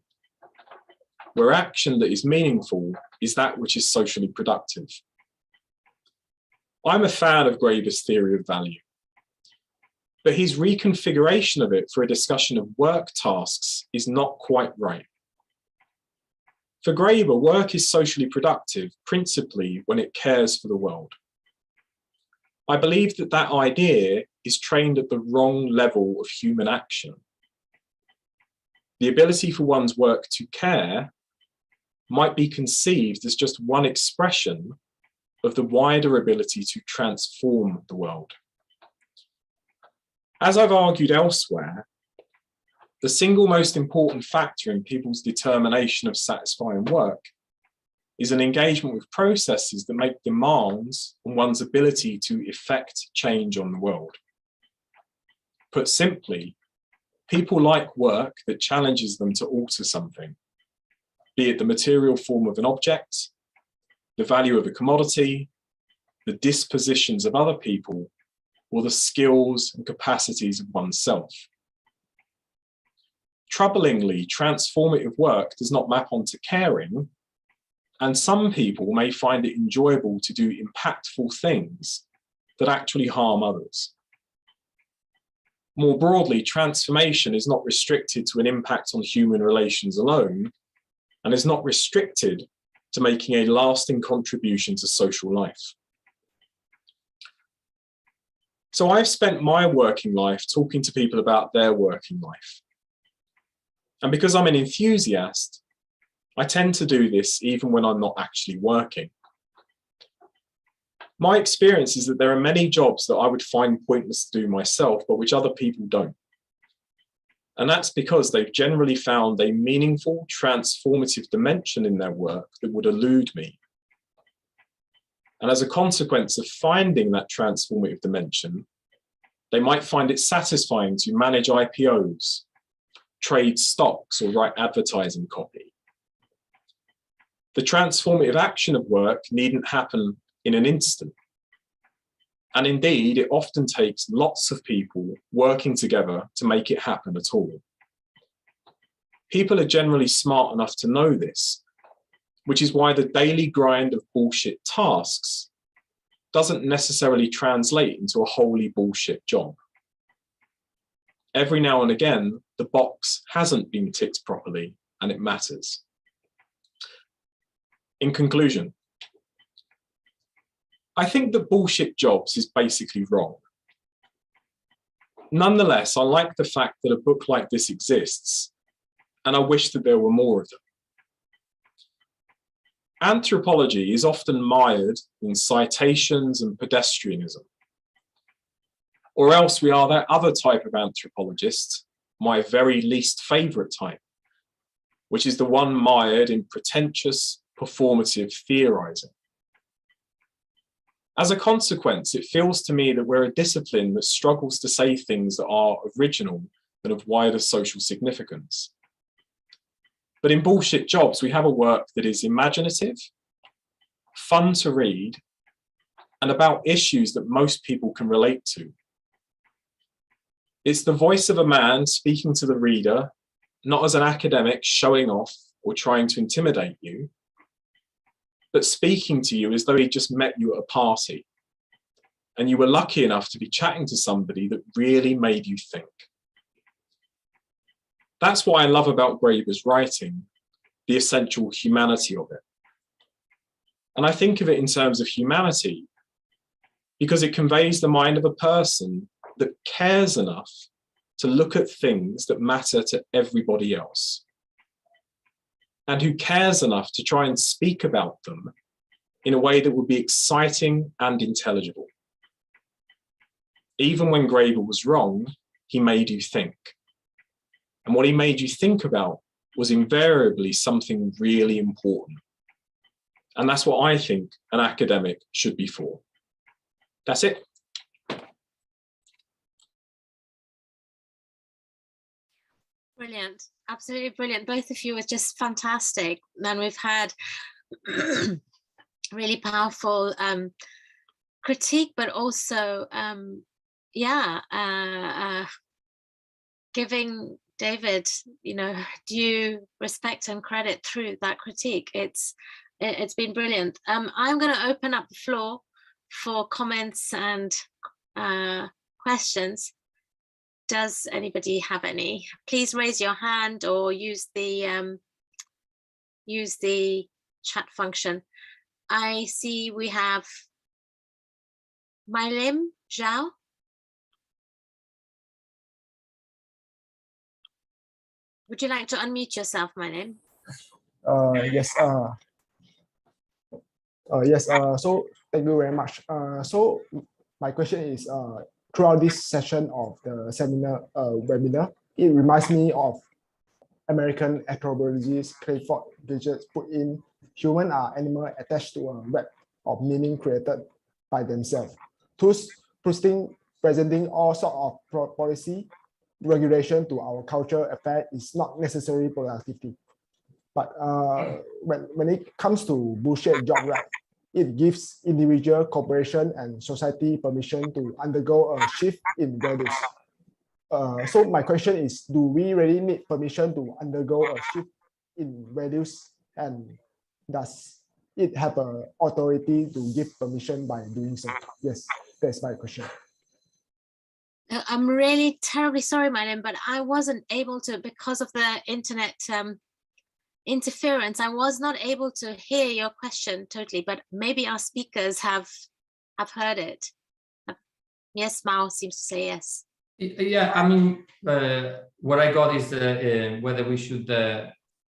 Speaker 3: where action that is meaningful is that which is socially productive. I'm a fan of Graeber's theory of value, but his reconfiguration of it for a discussion of work tasks is not quite right. For Graeber, work is socially productive principally when it cares for the world. I believe that that idea is trained at the wrong level of human action. The ability for one's work to care might be conceived as just one expression of the wider ability to transform the world. As I've argued elsewhere, the single most important factor in people's determination of satisfying work is an engagement with processes that make demands on one's ability to effect change on the world. Put simply, people like work that challenges them to alter something, be it the material form of an object, the value of a commodity, the dispositions of other people, or the skills and capacities of oneself. Troublingly, transformative work does not map onto caring, and some people may find it enjoyable to do impactful things that actually harm others. More broadly, transformation is not restricted to an impact on human relations alone, and is not restricted to making a lasting contribution to social life. So I've spent my working life talking to people about their working life. And because I'm an enthusiast, I tend to do this even when I'm not actually working. My experience is that there are many jobs that I would find pointless to do myself, but which other people don't. And that's because they've generally found a meaningful, transformative dimension in their work that would elude me. And as a consequence of finding that transformative dimension, they might find it satisfying to manage IPOs, trade stocks, or write advertising copy. The transformative action of work needn't happen in an instant. And indeed, it often takes lots of people working together to make it happen at all. People are generally smart enough to know this, which is why the daily grind of bullshit tasks doesn't necessarily translate into a wholly bullshit job. every now and again, the box hasn't been ticked properly, and it matters. In conclusion, I think that bullshit jobs is basically wrong. Nonetheless, I like the fact that a book like this exists, and I wish that there were more of them. Anthropology is often mired in citations and pedestrianism. Or else we are that other type of anthropologist, my very least favourite type, which is the one mired in pretentious, performative theorising. As a consequence, it feels to me that we're a discipline that struggles to say things that are original and of wider social significance. But in bullshit jobs, we have a work that is imaginative, fun to read, and about issues that most people can relate to. It's the voice of a man speaking to the reader, not as an academic showing off or trying to intimidate you, but speaking to you as though he just met you at a party, and you were lucky enough to be chatting to somebody that really made you think. That's what I love about Graeber's writing, the essential humanity of it. And I think of it in terms of humanity because it conveys the mind of a person that cares enough to look at things that matter to everybody else, and who cares enough to try and speak about them in a way that would be exciting and intelligible. Even when Graeber was wrong, he made you think. And what he made you think about was invariably something really important. And that's what I think an academic should be for. That's it.
Speaker 1: Brilliant, absolutely brilliant. Both of you were just fantastic. And we've had really powerful critique, but also, giving David, due respect and credit through that critique. It's been brilliant. I'm going to open up the floor for comments and questions. Does anybody have any? Please raise your hand or use the chat function. I see we have Mailim Zhao. Would you like to unmute yourself, Mailim?
Speaker 4: Yes. Yes. So thank you very much. So my question is, throughout this session of the seminar webinar, it reminds me of American anthropologist Clifford Geertz put in human are animals attached to a web of meaning created by themselves. Thus, presenting all sorts of policy regulation to our cultural affair is not necessarily productivity. But when it comes to bullshit job, right, it gives individual, corporation, and society permission to undergo a shift in values. So my question is, do we really need permission to undergo a shift in values, and does it have an authority to give permission by doing so? Yes, that's my question.
Speaker 1: I'm really terribly sorry, Mailim, but I wasn't able to, because of the internet interference, I was not able to hear your question totally, but maybe our speakers have heard it. Yes, Mao seems to say yes.
Speaker 2: Yeah, I mean, what I got is whether we should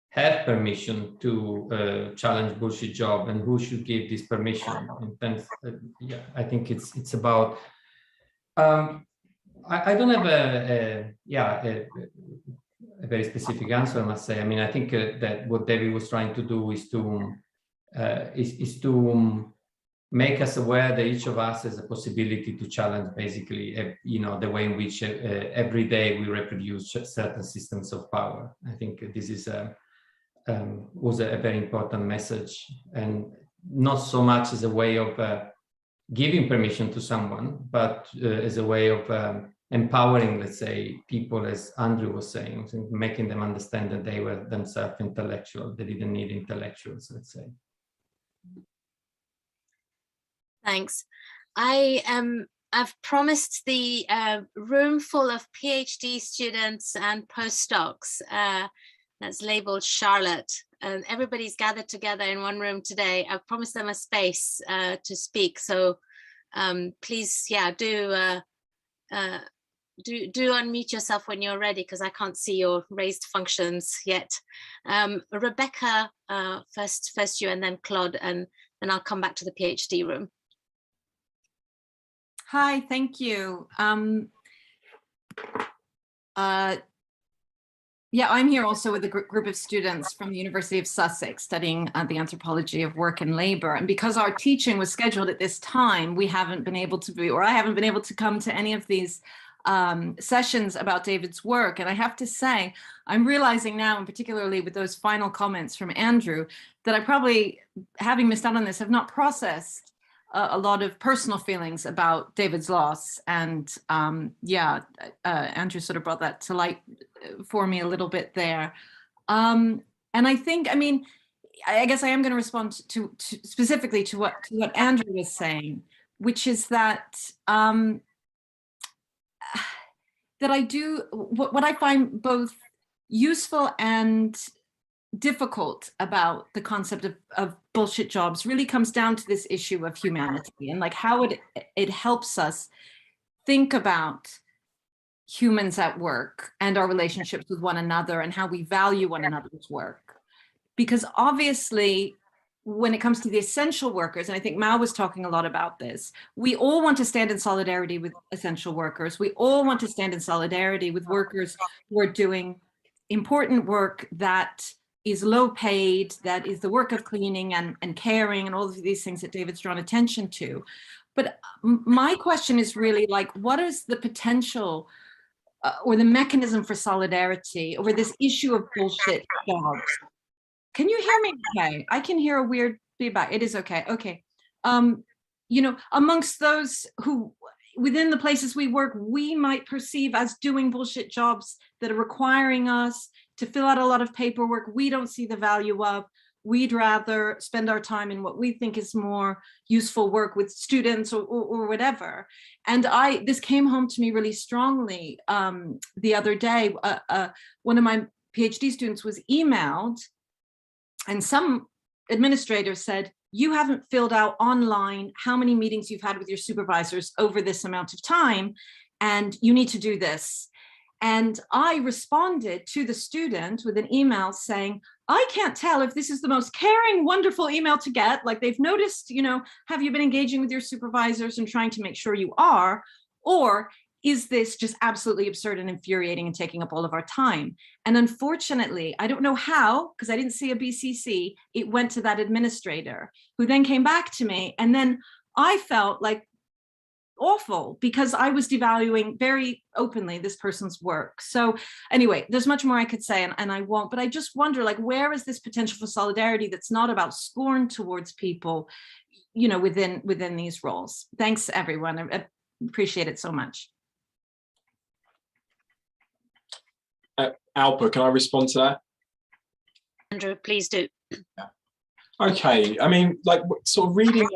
Speaker 2: have permission to challenge bullshit job, and who should give this permission. And yeah, I think it's about. I don't have a very specific answer, I must say. I mean, I think that what David was trying to do is to make us aware that each of us has a possibility to challenge, basically, the way in which every day we reproduce certain systems of power. I think this is was a very important message, and not so much as a way of giving permission to someone, but as a way of empowering, let's say, people, as Andrew was saying, making them understand that they were themselves intellectual. They didn't need intellectuals, let's say.
Speaker 1: Thanks. I I've promised the room full of PhD students and postdocs that's labeled Charlotte, and everybody's gathered together in one room today. I've promised them a space to speak. So please, yeah, do unmute yourself when you're ready, because I can't see your raised functions yet. Rebecca, first you, and then Claude, and then I'll come back to the PhD room.
Speaker 5: Hi, thank you. Yeah, I'm here also with a group of students from the University of Sussex studying the anthropology of work and labor. And because our teaching was scheduled at this time, we haven't been able to be, or I haven't been able to come to any of these sessions about David's work. And I have to say, I'm realizing now, and particularly with those final comments from Andrew, that I probably, having missed out on this, have not processed a lot of personal feelings about David's loss. And yeah, Andrew sort of brought that to light for me a little bit there. And I think, I mean, I guess I am going to respond to specifically to what Andrew was saying, which is that that I do, what I find both useful and difficult about the concept of bullshit jobs really comes down to this issue of humanity and like how it helps us think about humans at work and our relationships with one another and how we value one another's work. Because obviously, when it comes to the essential workers, and I think Mao was talking a lot about this, we all want to stand in solidarity with essential workers. We all want to stand in solidarity with workers who are doing important work that is low paid, that is the work of cleaning and caring and all of these things that David's drawn attention to. But my question is really like, what is the potential or the mechanism for solidarity over this issue of bullshit jobs? Can you hear me okay? I can hear a weird feedback. It is okay. Okay. You know, amongst those who, within the places we work, we might perceive as doing bullshit jobs that are requiring us to fill out a lot of paperwork we don't see the value of. We'd rather spend our time in what we think is more useful work with students or whatever. And this came home to me really strongly the other day. One of my PhD students was emailed, and some administrator said, you haven't filled out online how many meetings you've had with your supervisors over this amount of time, and you need to do this. And I responded to the student with an email saying, I can't tell if this is the most caring, wonderful email to get, like they've noticed, you know, have you been engaging with your supervisors and trying to make sure you are, or is this just absolutely absurd and infuriating and taking up all of our time? And unfortunately, I don't know how, because I didn't see a BCC, it went to that administrator who then came back to me. And then I felt like awful because I was devaluing very openly this person's work. So anyway, there's much more I could say and I won't, but I just wonder, like, where is this potential for solidarity that's not about scorn towards people, you know, within these roles? Thanks, everyone. I appreciate it so much.
Speaker 3: Alpa, can I respond to that?
Speaker 1: Andrew, please do.
Speaker 3: Yeah. Okay, I mean, like, sort of reading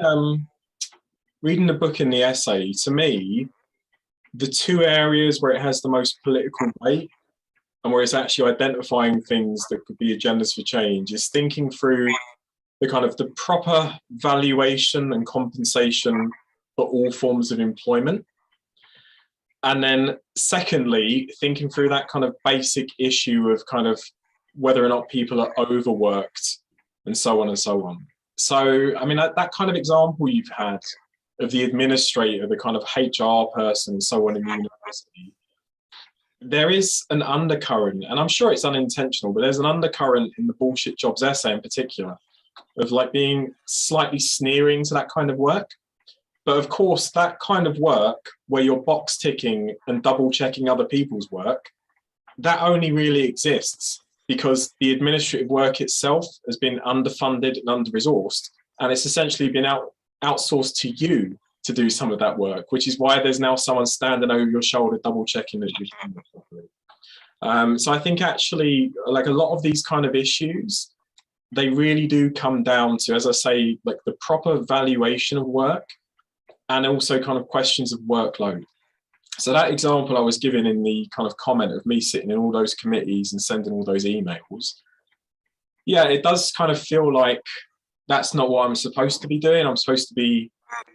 Speaker 3: the book and the essay, to me, the two areas where it has the most political weight and where it's actually identifying things that could be agendas for change is thinking through the kind of the proper valuation and compensation for all forms of employment. And then secondly, thinking through that kind of basic issue of kind of whether or not people are overworked and so on and so on. So, I mean, that kind of example you've had of the administrator, the kind of HR person, so on in the university, there is an undercurrent, and I'm sure it's unintentional, but there's an undercurrent in the bullshit jobs essay in particular of like being slightly sneering to that kind of work. But of course, that kind of work where you're box ticking and double checking other people's work, that only really exists because the administrative work itself has been underfunded and under-resourced, and it's essentially been outsourced to you to do some of that work, which is why there's now someone standing over your shoulder double checking that you've done it properly. So I think actually, like a lot of these kind of issues, they really do come down to, as I say, like the proper valuation of work and also kind of questions of workload. So that example I was given in the kind of comment of me sitting in all those committees and sending all those emails, yeah, it does kind of feel like that's not what I'm supposed to be doing. I'm supposed to be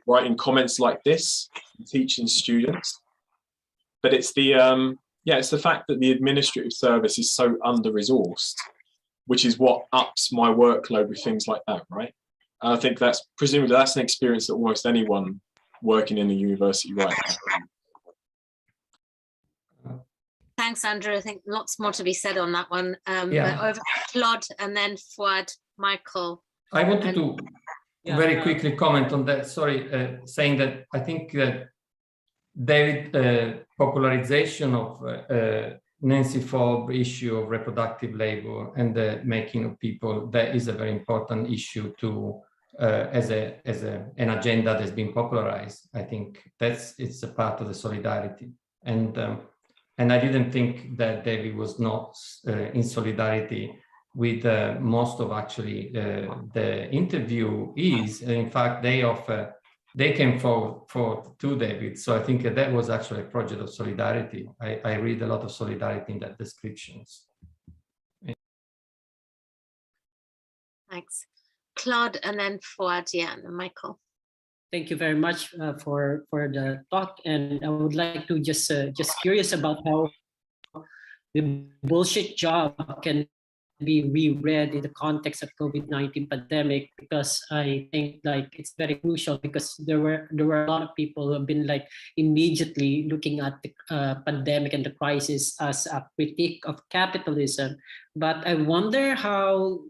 Speaker 3: writing comments like this, teaching students. But it's the it's the fact that the administrative service is so under-resourced, which is what ups my workload with things like that, right? And I think that's presumably that's an experience that almost anyone working in a university right now.
Speaker 1: Thanks, Andrew. I think lots more to be said on that one.
Speaker 2: Yeah.
Speaker 1: But over to Claude and then Fuad, Michael.
Speaker 2: I wanted to very quickly comment on that. Sorry, saying that I think that David popularization of Nancy Fobb issue of reproductive labor and the making of people, that is a very important issue to as an agenda that's been popularized. I think it's a part of the solidarity, and I didn't think that David was not in solidarity with most of actually the interviewees. In fact, they came forward to David. So I think that was actually a project of solidarity. I read a lot of solidarity in that descriptions.
Speaker 1: Thanks. Claude and then Fuad, and then Michael.
Speaker 6: Thank you very much for the talk. And I would like to just curious about how the bullshit job can be reread in the context of COVID-19 pandemic, because I think like it's very crucial, because there were a lot of people who have been like immediately looking at the pandemic and the crisis as a critique of capitalism. But I wonder how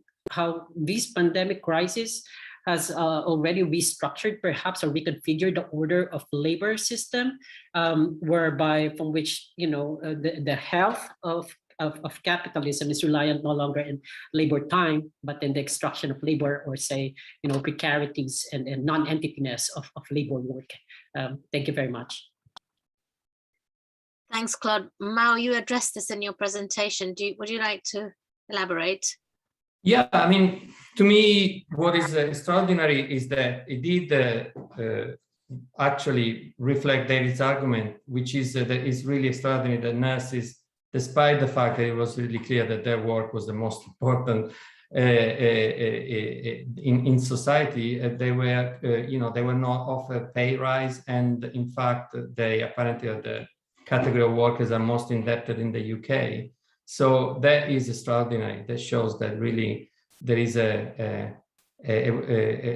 Speaker 6: this pandemic crisis has already restructured perhaps or reconfigured the order of labor system, whereby from which the health of capitalism is reliant no longer in labor time, but in the extraction of labor, or say, precarities and non-entityness of labor work. Thank you very much.
Speaker 1: Thanks, Claude. Mao, you addressed this in your presentation. Would you like to elaborate?
Speaker 2: Yeah, I mean, to me, what is extraordinary is that it did actually reflect David's argument, which is that it's really extraordinary that nurses, despite the fact that it was really clear that their work was the most important in society, they were not offered pay rise, and in fact, they apparently are the category of workers are most indebted in the UK. So that is extraordinary. That shows that really there is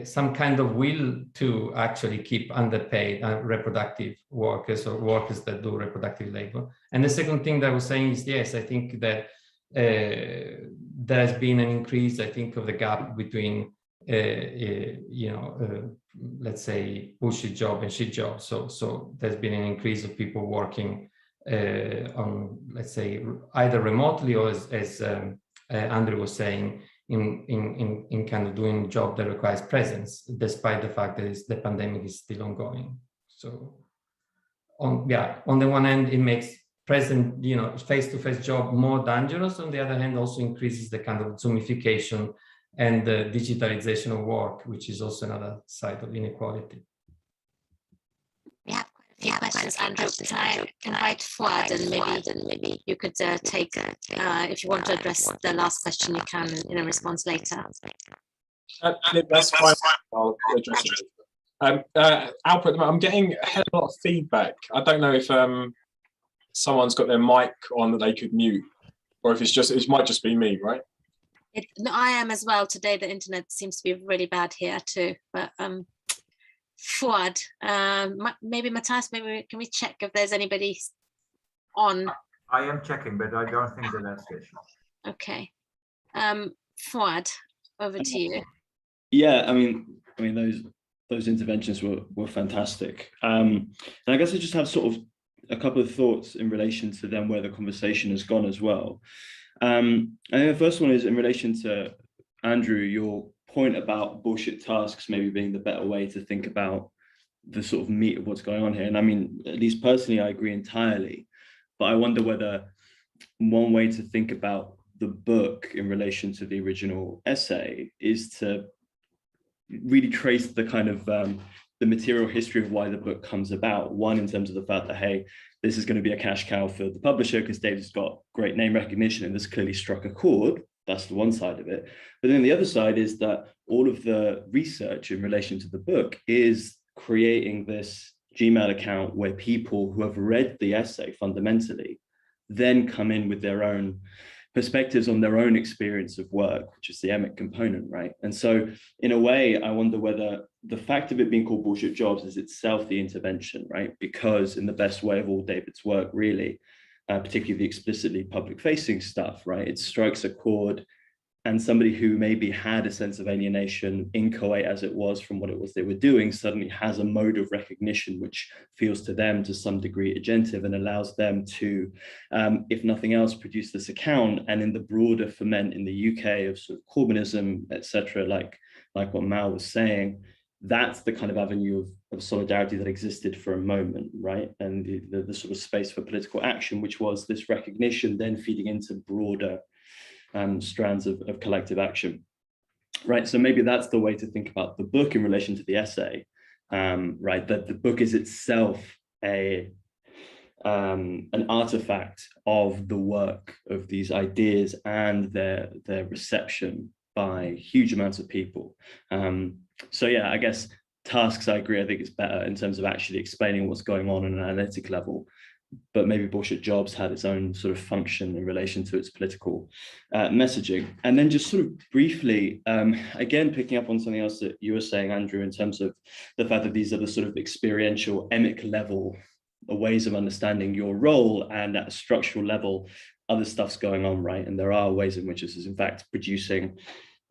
Speaker 2: some kind of will to actually keep underpaid reproductive workers or workers that do reproductive labor. And the second thing that I was saying is, yes, I think that there's been an increase, I think, of the gap between, let's say, bullshit job and shit job. So there's been an increase of people working on, let's say, either remotely or as Andrew was saying, in kind of doing a job that requires presence, despite the fact that the pandemic is still ongoing. So on the one hand, it makes present, face-to-face job more dangerous. On the other hand, also increases the kind of Zoomification and the digitalization of work, which is also another side of inequality.
Speaker 1: Yeah. Yeah, questions, Andrew. Can I invite Fuad, and maybe you could take, if you want to address the last question, you can in a response later.
Speaker 3: That's fine. I'll address it. Albert, I'm getting a hell of a lot of feedback. I don't know if someone's got their mic on that they could mute, or if it might just be me, right?
Speaker 1: No, I am as well. Today the internet seems to be really bad here too, but Fuad, maybe Matthias, can we check if there's anybody on?
Speaker 7: I am checking, but I don't think that's the issue.
Speaker 1: Okay. Fuad, over to you.
Speaker 8: Yeah, I mean those interventions were fantastic. And I guess I just have sort of a couple of thoughts in relation to then where the conversation has gone as well. And the first one is in relation to Andrew, your point about bullshit tasks maybe being the better way to think about the sort of meat of what's going on here. And I mean, at least personally, I agree entirely, but I wonder whether one way to think about the book in relation to the original essay is to really trace the kind of the material history of why the book comes about. One, in terms of the fact that, hey, this is going to be a cash cow for the publisher because David's got great name recognition and this clearly struck a chord. That's the one side of it. But then the other side is that all of the research in relation to the book is creating this Gmail account where people who have read the essay fundamentally then come in with their own perspectives on their own experience of work, which is the emic component, right? And so in a way, I wonder whether the fact of it being called Bullshit Jobs is itself the intervention, right? Because in the best way of all David's work, really, particularly the explicitly public-facing stuff, right? It strikes a chord, and somebody who maybe had a sense of alienation, inchoate as it was from what it was they were doing, suddenly has a mode of recognition which feels to them to some degree agentive and allows them to, if nothing else, produce this account. And in the broader ferment in the UK of sort of Corbynism, etc., like what Mao was saying, that's the kind of avenue of solidarity that existed for a moment, right? And the sort of space for political action, which was this recognition then feeding into broader strands of collective action, right? So maybe that's the way to think about the book in relation to the essay, right? That the book is itself an artifact of the work of these ideas and their reception by huge amounts of people. So yeah, I guess tasks, I agree, I think it's better in terms of actually explaining what's going on an analytic level, but maybe Bullshit Jobs had its own sort of function in relation to its political messaging. And then just sort of briefly, again, picking up on something else that you were saying, Andrew, in terms of the fact that these are the sort of experiential emic level ways of understanding your role, and at a structural level, other stuff's going on, right? And there are ways in which this is in fact producing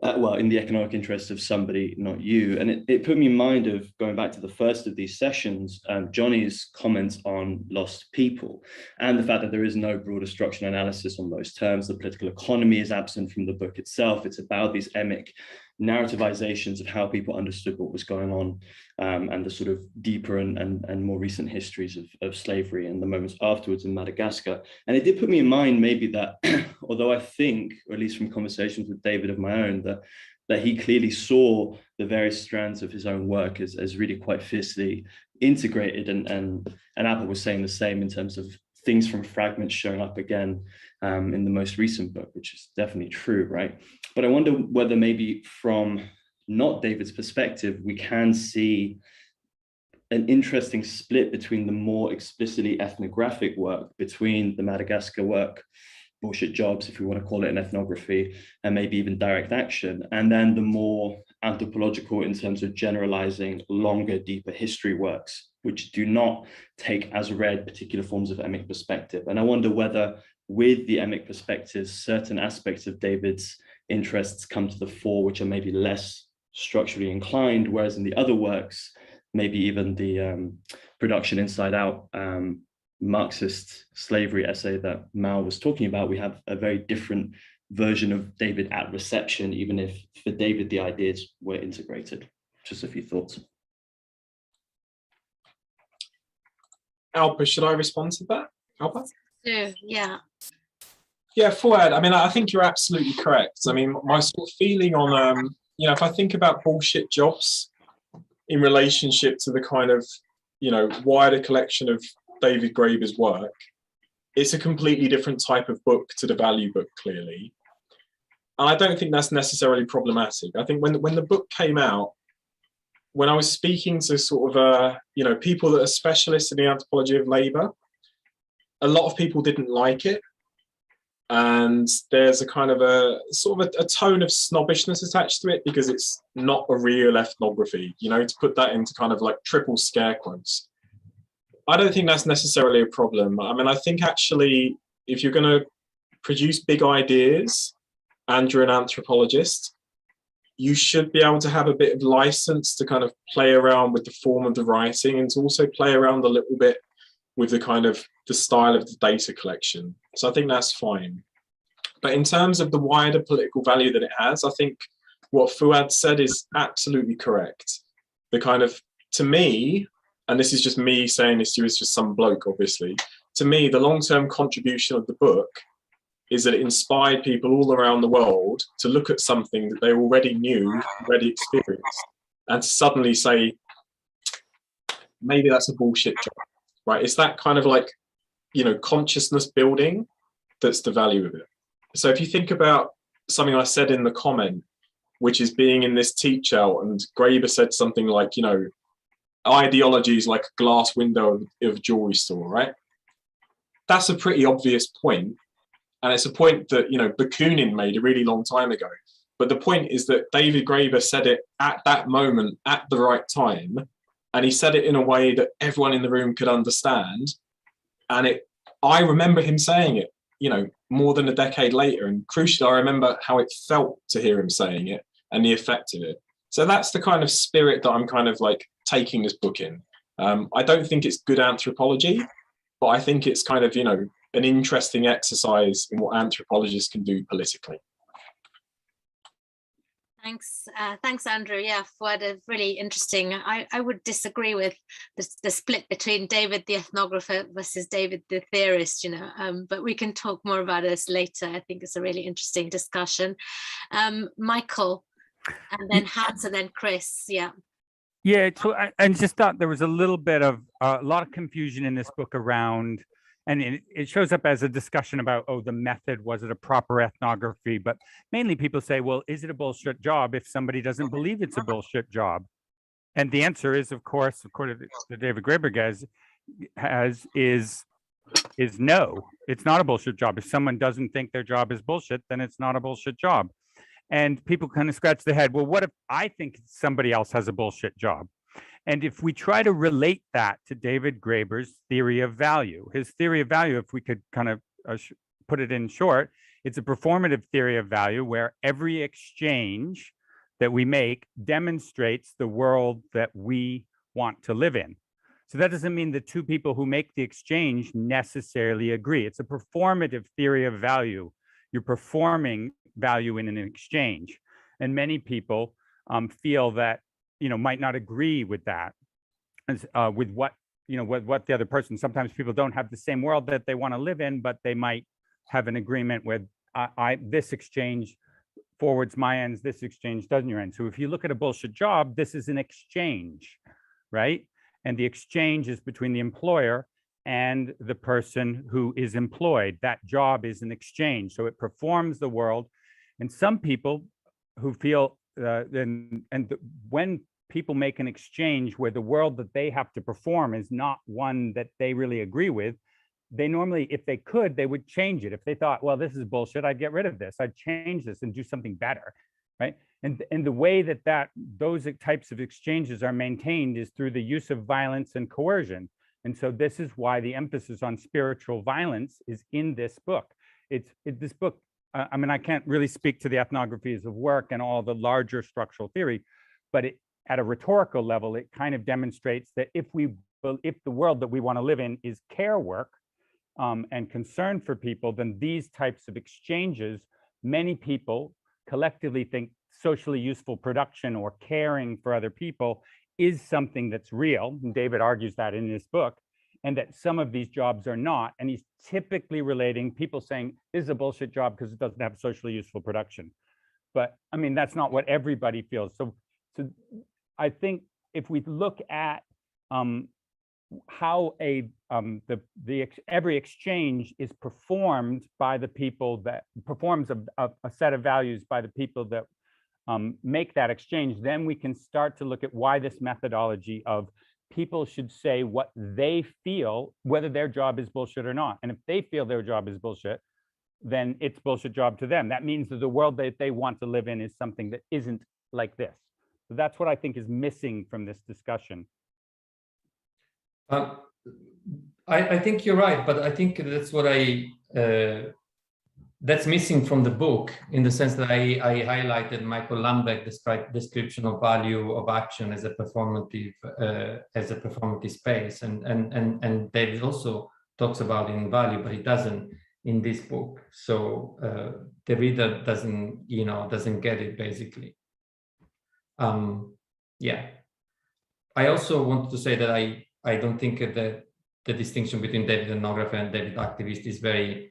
Speaker 8: well, in the economic interest of somebody, not you. And it put me in mind of going back to the first of these sessions, Johnny's comments on lost people and the fact that there is no broader structural analysis on those terms. The political economy is absent from the book itself. It's about these emic narrativizations of how people understood what was going on, and the sort of deeper and more recent histories of slavery and the moments afterwards in Madagascar. And it did put me in mind maybe that, although I think, or at least from conversations with David of my own, that he clearly saw the various strands of his own work as really quite fiercely integrated, and Apple was saying the same in terms of things from fragments showing up again in the most recent book, which is definitely true, right? But I wonder whether maybe from not David's perspective, we can see an interesting split between the more explicitly ethnographic work, between the Madagascar work, Bullshit Jobs, if we want to call it an ethnography, and maybe even direct action, and then the more anthropological in terms of generalizing longer, deeper history works, which do not take as read particular forms of emic perspective. And I wonder whether with the emic perspectives, certain aspects of David's interests come to the fore, which are maybe less structurally inclined, whereas in the other works, maybe even the Production Inside Out Marxist slavery essay that Mao was talking about, we have a very different version of David at reception, even if for David the ideas were integrated. Just a few thoughts.
Speaker 3: Alpa, should I respond to that? Alpa?
Speaker 1: Yeah.
Speaker 3: Yeah, Fouad, I mean, I think you're absolutely correct. I mean, my sort of feeling on, if I think about Bullshit Jobs in relationship to the kind of, wider collection of David Graeber's work, it's a completely different type of book to the value book, clearly. And I don't think that's necessarily problematic. I think when the book came out, when I was speaking to sort of, people that are specialists in the anthropology of labour, a lot of people didn't like it. And there's a kind of a tone of snobbishness attached to it because it's not a real ethnography, to put that into kind of like triple scare quotes. I don't think that's necessarily a problem. I mean, I think actually, if you're going to produce big ideas and you're an anthropologist, you should be able to have a bit of license to kind of play around with the form of the writing and to also play around a little bit with the kind of the style of the data collection. So I think that's fine. But in terms of the wider political value that it has, I think what Fouad said is absolutely correct. The kind of, to me, and this is just me saying this to you, it's just some bloke, obviously. To me, the long-term contribution of the book is that it inspired people all around the world to look at something that they already knew, already experienced, and to suddenly say, maybe that's a bullshit job, right? It's that kind of like, you know, consciousness building that's the value of it. So if you think about something I said in the comment, which is being in this teach out, and Graeber said something like, you know, ideology is like a glass window of a jewelry store, right? That's a pretty obvious point. And it's a point that, you know, Bakunin made a really long time ago. But the point is that David Graeber said it at that moment, at the right time. And he said it in a way that everyone in the room could understand. And I remember him saying it, you know, more than a decade later. And crucially, I remember how it felt to hear him saying it and the effect of it. So that's the kind of spirit that I'm kind of like taking this book in. I don't think it's good anthropology, but I think it's kind of, you know, an interesting exercise in what anthropologists can do politically.
Speaker 1: Thanks, Andrew. Yeah, for a really interesting. I would disagree with the split between David the ethnographer versus David the theorist, you know, but we can talk more about this later. I think it's a really interesting discussion. Michael, and then Hans, and then Chris. Yeah.
Speaker 9: Yeah, so I just thought there was a little bit of a lot of confusion in this book around, and it shows up as a discussion about, oh, the method, was it a proper ethnography? But mainly people say, well, is it a bullshit job if somebody doesn't believe it's a bullshit job? And the answer is, of course, according to David Graeber guys, is no, it's not a bullshit job. If someone doesn't think their job is bullshit, then it's not a bullshit job. And people kind of scratch their head, well, what if I think somebody else has a bullshit job? And if we try to relate that to David Graeber's theory of value, his theory of value, if we could kind of put it in short, it's a performative theory of value where every exchange that we make demonstrates the world that we want to live in. So that doesn't mean the two people who make the exchange necessarily agree. It's a performative theory of value. You're performing value in an exchange. And many people feel that, you know, might not agree with that, with what, you know, what the other person, sometimes people don't have the same world that they want to live in, but they might have an agreement with this exchange forwards my ends, this exchange doesn't your end. So if you look at a bullshit job, this is an exchange, right? And the exchange is between the employer and the person who is employed. That job is an exchange. So it performs the world. And some people who feel, when people make an exchange where the world that they have to perform is not one that they really agree with, they normally, if they could, they would change it. If they thought, well, this is bullshit, I'd get rid of this. I'd change this and do something better, right? And the way that those types of exchanges are maintained is through the use of violence and coercion. And so this is why the emphasis on spiritual violence is in this book. This book, I mean, I can't really speak to the ethnographies of work and all the larger structural theory, but at a rhetorical level, it kind of demonstrates that if the world that we want to live in is care work and concern for people, then these types of exchanges, many people collectively think socially useful production or caring for other people is something that's real. And David argues that in this book, and that some of these jobs are not. And he's typically relating people saying this is a bullshit job because it doesn't have socially useful production. But I mean, that's not what everybody feels. So I think if we look at how every exchange is performed by the people that performs a set of values by the people that make that exchange, then we can start to look at why this methodology of people should say what they feel, whether their job is bullshit or not. And if they feel their job is bullshit, then it's bullshit job to them. That means that the world that they want to live in is something that isn't like this. So that's what I think is missing from this discussion.
Speaker 2: I think you're right, but I think that's what that's missing from the book, in the sense that I highlighted Michael Lambeck's description of value of action as a performative space, and David also talks about it in value, but he doesn't in this book. So the reader doesn't get it, basically. Yeah. I also wanted to say that I don't think that the distinction between David ethnographer and David activist is very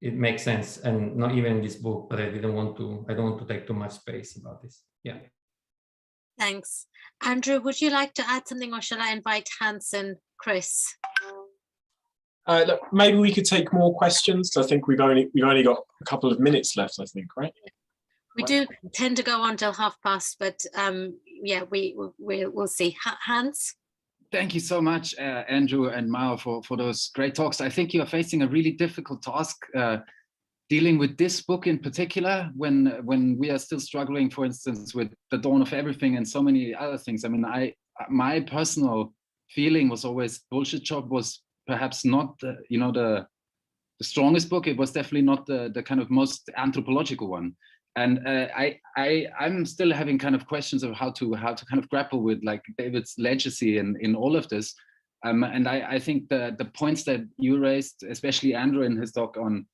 Speaker 2: it makes sense, and not even in this book, but I don't want to take too much space about this. Yeah.
Speaker 1: Thanks. Andrew, would you like to add something, or shall I invite Hans and Chris?
Speaker 3: Look, maybe we could take more questions. I think we've only got a couple of minutes left, I think, right?
Speaker 1: We do tend to go on till past, but yeah, we'll see. Hans?
Speaker 10: Thank you so much, Andrew and Mao, for those great talks. I think you are facing a really difficult task dealing with this book in particular, when we are still struggling, for instance, with The Dawn of Everything and so many other things. I mean, my personal feeling was always Bullshit Job was perhaps not the strongest book. It was definitely not the kind of most anthropological one. And I'm still having kind of questions of how to kind of grapple with like David's legacy in all of this. And I think the points that you raised, especially Andrew in his talk on,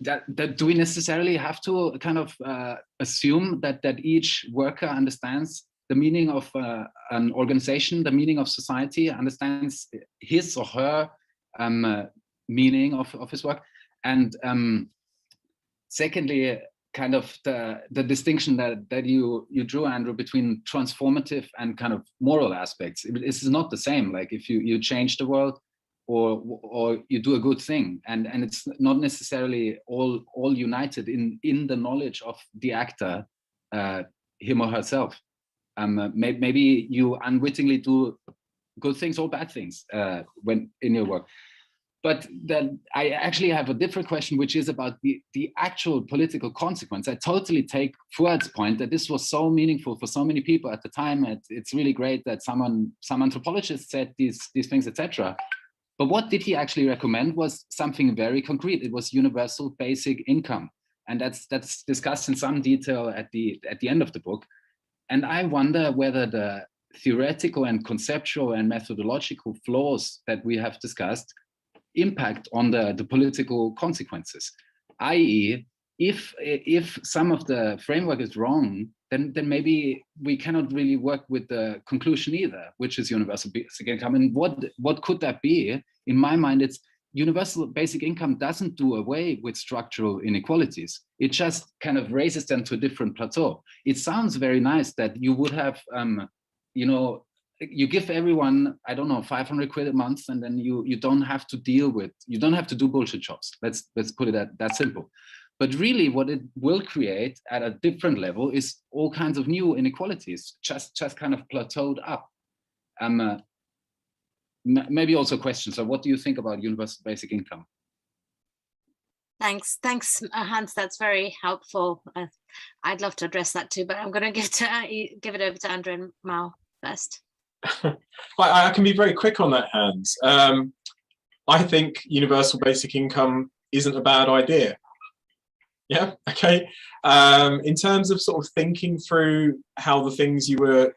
Speaker 10: that do we necessarily have to kind of assume that each worker understands the meaning of an organization, the meaning of society, understands his or her meaning of his work? And secondly, kind of the distinction that you drew, Andrew, between transformative and kind of moral aspects. This is not the same. Like if you change the world or you do a good thing, and it's not necessarily all united in the knowledge of the actor, him or herself. Maybe you unwittingly do good things or bad things when in your work. But then I actually have a different question, which is about the actual political consequence. I totally take Fuad's point that this was so meaningful for so many people at the time. It's really great that some anthropologists said these things, etc. But what did he actually recommend was something very concrete. It was universal basic income, and that's discussed in some detail at the end of the book. And I wonder whether the theoretical and conceptual and methodological flaws that we have discussed impact on the political consequences, i.e., if some of the framework is wrong, then maybe we cannot really work with the conclusion either, which is universal basic income. And what could that be? In my mind, it's universal basic income doesn't do away with structural inequalities. It just kind of raises them to a different plateau. It sounds very nice that you would have, you give everyone, I don't know, 500 quid a month, and then you don't have to you don't have to do bullshit jobs. Let's put it that simple. But really what it will create at a different level is all kinds of new inequalities, just kind of plateaued up. Maybe also questions. So what do you think about universal basic income?
Speaker 1: Thanks, Hans. That's very helpful. I'd love to address that too, but I'm going to give it over to Andrew and Mao first.
Speaker 3: I can be very quick on that, Hans. I think universal basic income isn't a bad idea. Yeah, okay. In terms of sort of thinking through how the things you were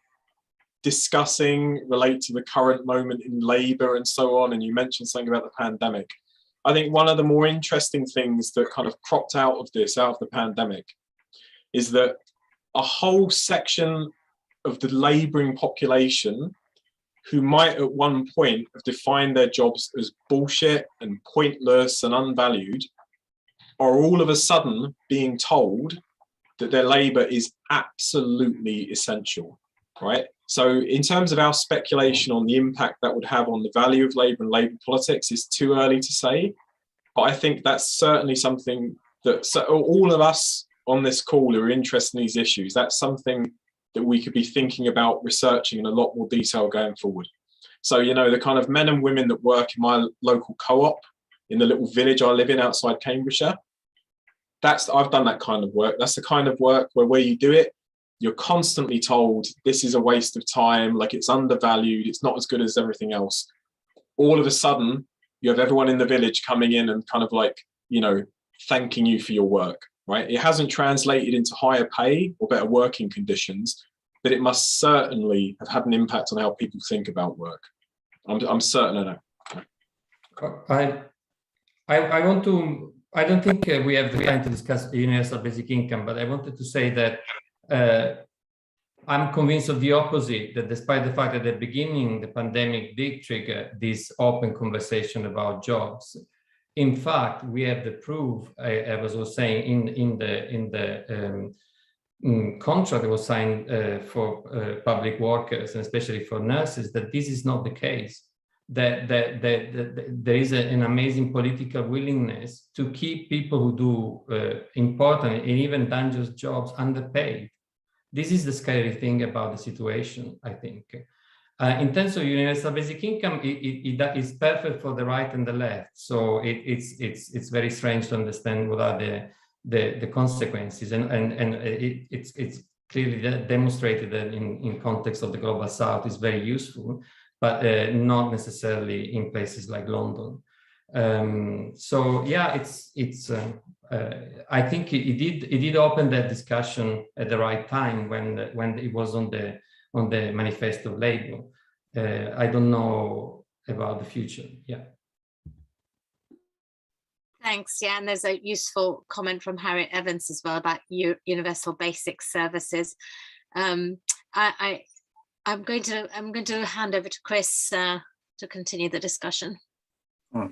Speaker 3: discussing relate to the current moment in labour and so on, and you mentioned something about the pandemic, I think one of the more interesting things that kind of cropped out of the pandemic, is that a whole section of the labouring population who might at one point have defined their jobs as bullshit and pointless and unvalued are all of a sudden being told that their labour is absolutely essential, right? So in terms of our speculation on the impact that would have on the value of labour and labour politics, it's too early to say. But I think that's certainly something that all of us on this call who are interested in these issues, that's something that we could be thinking about researching in a lot more detail going forward. So, the kind of men and women that work in my local co-op in the little village I live in outside Cambridgeshire, I've done that kind of work. That's the kind of work where you do it, you're constantly told this is a waste of time, like it's undervalued, it's not as good as everything else. All of a sudden, you have everyone in the village coming in and kind of like, thanking you for your work, right? It hasn't translated into higher pay or better working conditions, but it must certainly have had an impact on how people think about work. I'm certain of that.
Speaker 2: I don't think we have the time to discuss universal basic income, but I wanted to say that I'm convinced of the opposite, that despite the fact that at the beginning, the pandemic did trigger this open conversation about jobs. In fact, we have the proof, I was saying, in the contract that was signed for public workers, and especially for nurses, that this is not the case. That there is an amazing political willingness to keep people who do important and even dangerous jobs underpaid. This is the scary thing about the situation, I think. In terms of universal basic income, it is perfect for the right and the left. So it's very strange to understand what are the consequences, and it's clearly demonstrated that in context of the global South is very useful, but not necessarily in places like London. So yeah, I think it did open that discussion at the right time when it was on the manifesto of Labour. I don't know about the future. Yeah.
Speaker 1: Thanks. Yeah, and there's a useful comment from Harriet Evans as well about universal basic services. I'm going to hand over to Chris to continue the discussion.
Speaker 11: Oh,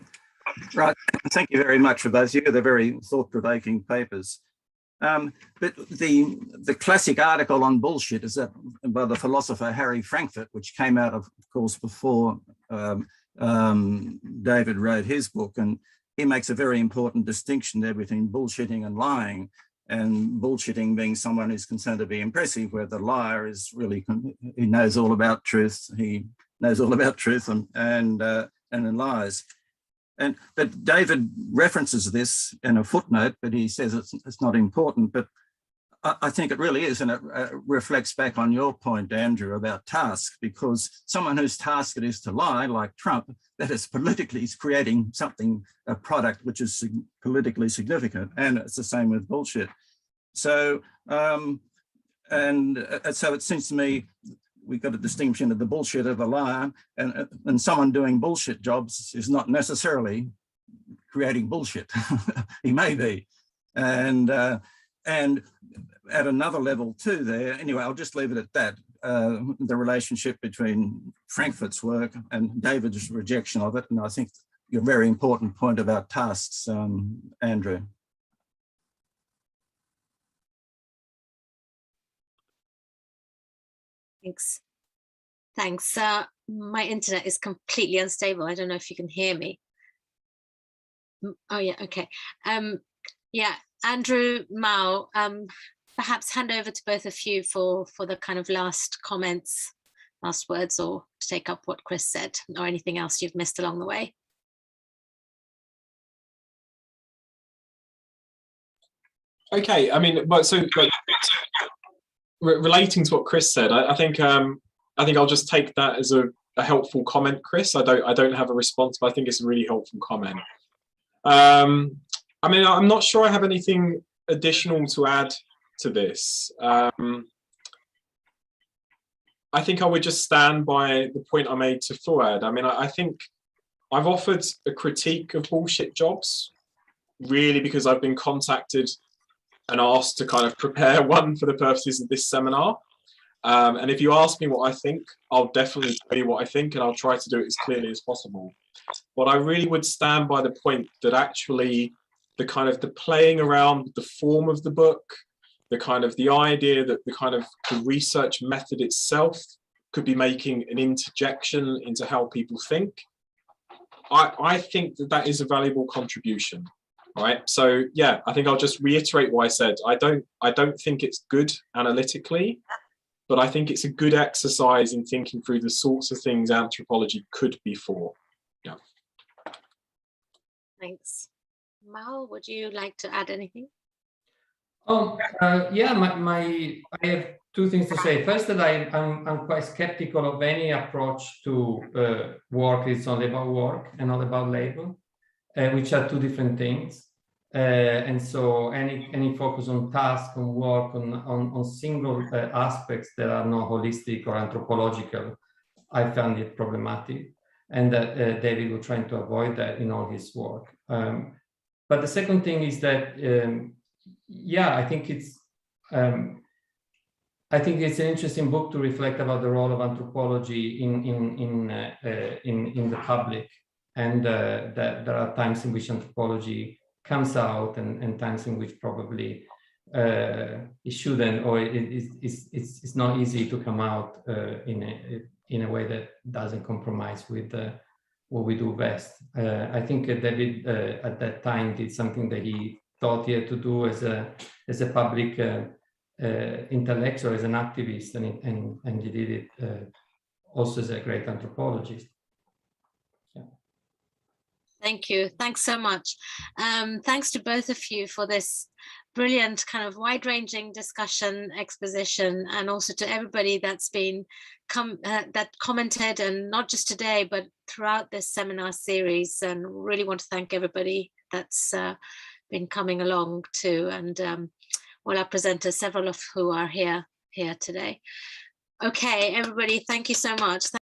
Speaker 11: right. Thank you very much for both of you. They're very thought-provoking papers. But the classic article on bullshit is that by the philosopher Harry Frankfurt, which came out, of course, before David wrote his book, and he makes a very important distinction there between bullshitting and lying, and bullshitting being someone who's concerned to be impressive, where the liar is really, he knows all about truth. He knows all about truth and lies. But David references this in a footnote, but he says it's not important. But I think it really is, and it reflects back on your point, Andrew, about task, because someone whose task it is to lie, like Trump, that is politically is creating something, a product which is politically significant, and it's the same with bullshit. So, so it seems to me we've got a distinction of the bullshit of a liar, and someone doing bullshit jobs is not necessarily creating bullshit. He may be, and at another level too there, anyway, I'll just leave it at that, the relationship between Frankfurt's work and David's rejection of it. And I think your very important point about tasks, Andrew.
Speaker 1: Thanks. My internet is completely unstable. I don't know if you can hear me. Oh yeah, okay. Yeah, Andrew, Mao, perhaps hand over to both of you for the kind of last comments, last words, or to take up what Chris said, or anything else you've missed along the way.
Speaker 3: Okay, I mean, but so relating to what Chris said, I think I'll just take that as a helpful comment, Chris. I don't have a response, but I think it's a really helpful comment. I mean, I'm not sure I have anything additional to add to this. I think I would just stand by the point I made to Fuad. I mean, I think I've offered a critique of bullshit jobs, really because I've been contacted and asked to kind of prepare one for the purposes of this seminar. And if you ask me what I think, I'll definitely tell you what I think, and I'll try to do it as clearly as possible. But I really would stand by the point that actually the playing around with the form of the book, the idea that the research method itself could be making an interjection into how people think, I think that is a valuable contribution. Right. So yeah, I think I'll just reiterate what I said. I don't think it's good analytically, but I think it's a good exercise in thinking through the sorts of things anthropology could be for. Yeah.
Speaker 1: Thanks. Mao, would you like to add anything?
Speaker 2: Yeah, I have two things to say. First, that I'm quite skeptical of any approach to work. It's only about work and not about labor, which are two different things. And so any focus on task, on work, on single aspects that are not holistic or anthropological, I found it problematic. And that David was trying to avoid that in all his work. But the second thing is that, yeah, I think it's an interesting book to reflect about the role of anthropology in the public, and that there are times in which anthropology comes out and times in which probably it shouldn't, or it's not easy to come out in a way that doesn't compromise with what we do best. I think David at that time did something that he thought he had to do as a public intellectual, as an activist, and he did it also as a great anthropologist. Yeah.
Speaker 1: Thank you. Thanks so much. Thanks to both of you for this brilliant kind of wide-ranging discussion, exposition, and also to everybody that's been that commented, and not just today, but throughout this seminar series. And really want to thank everybody that's been coming along too, and all our presenters, several of who are here today. Okay, everybody, thank you so much.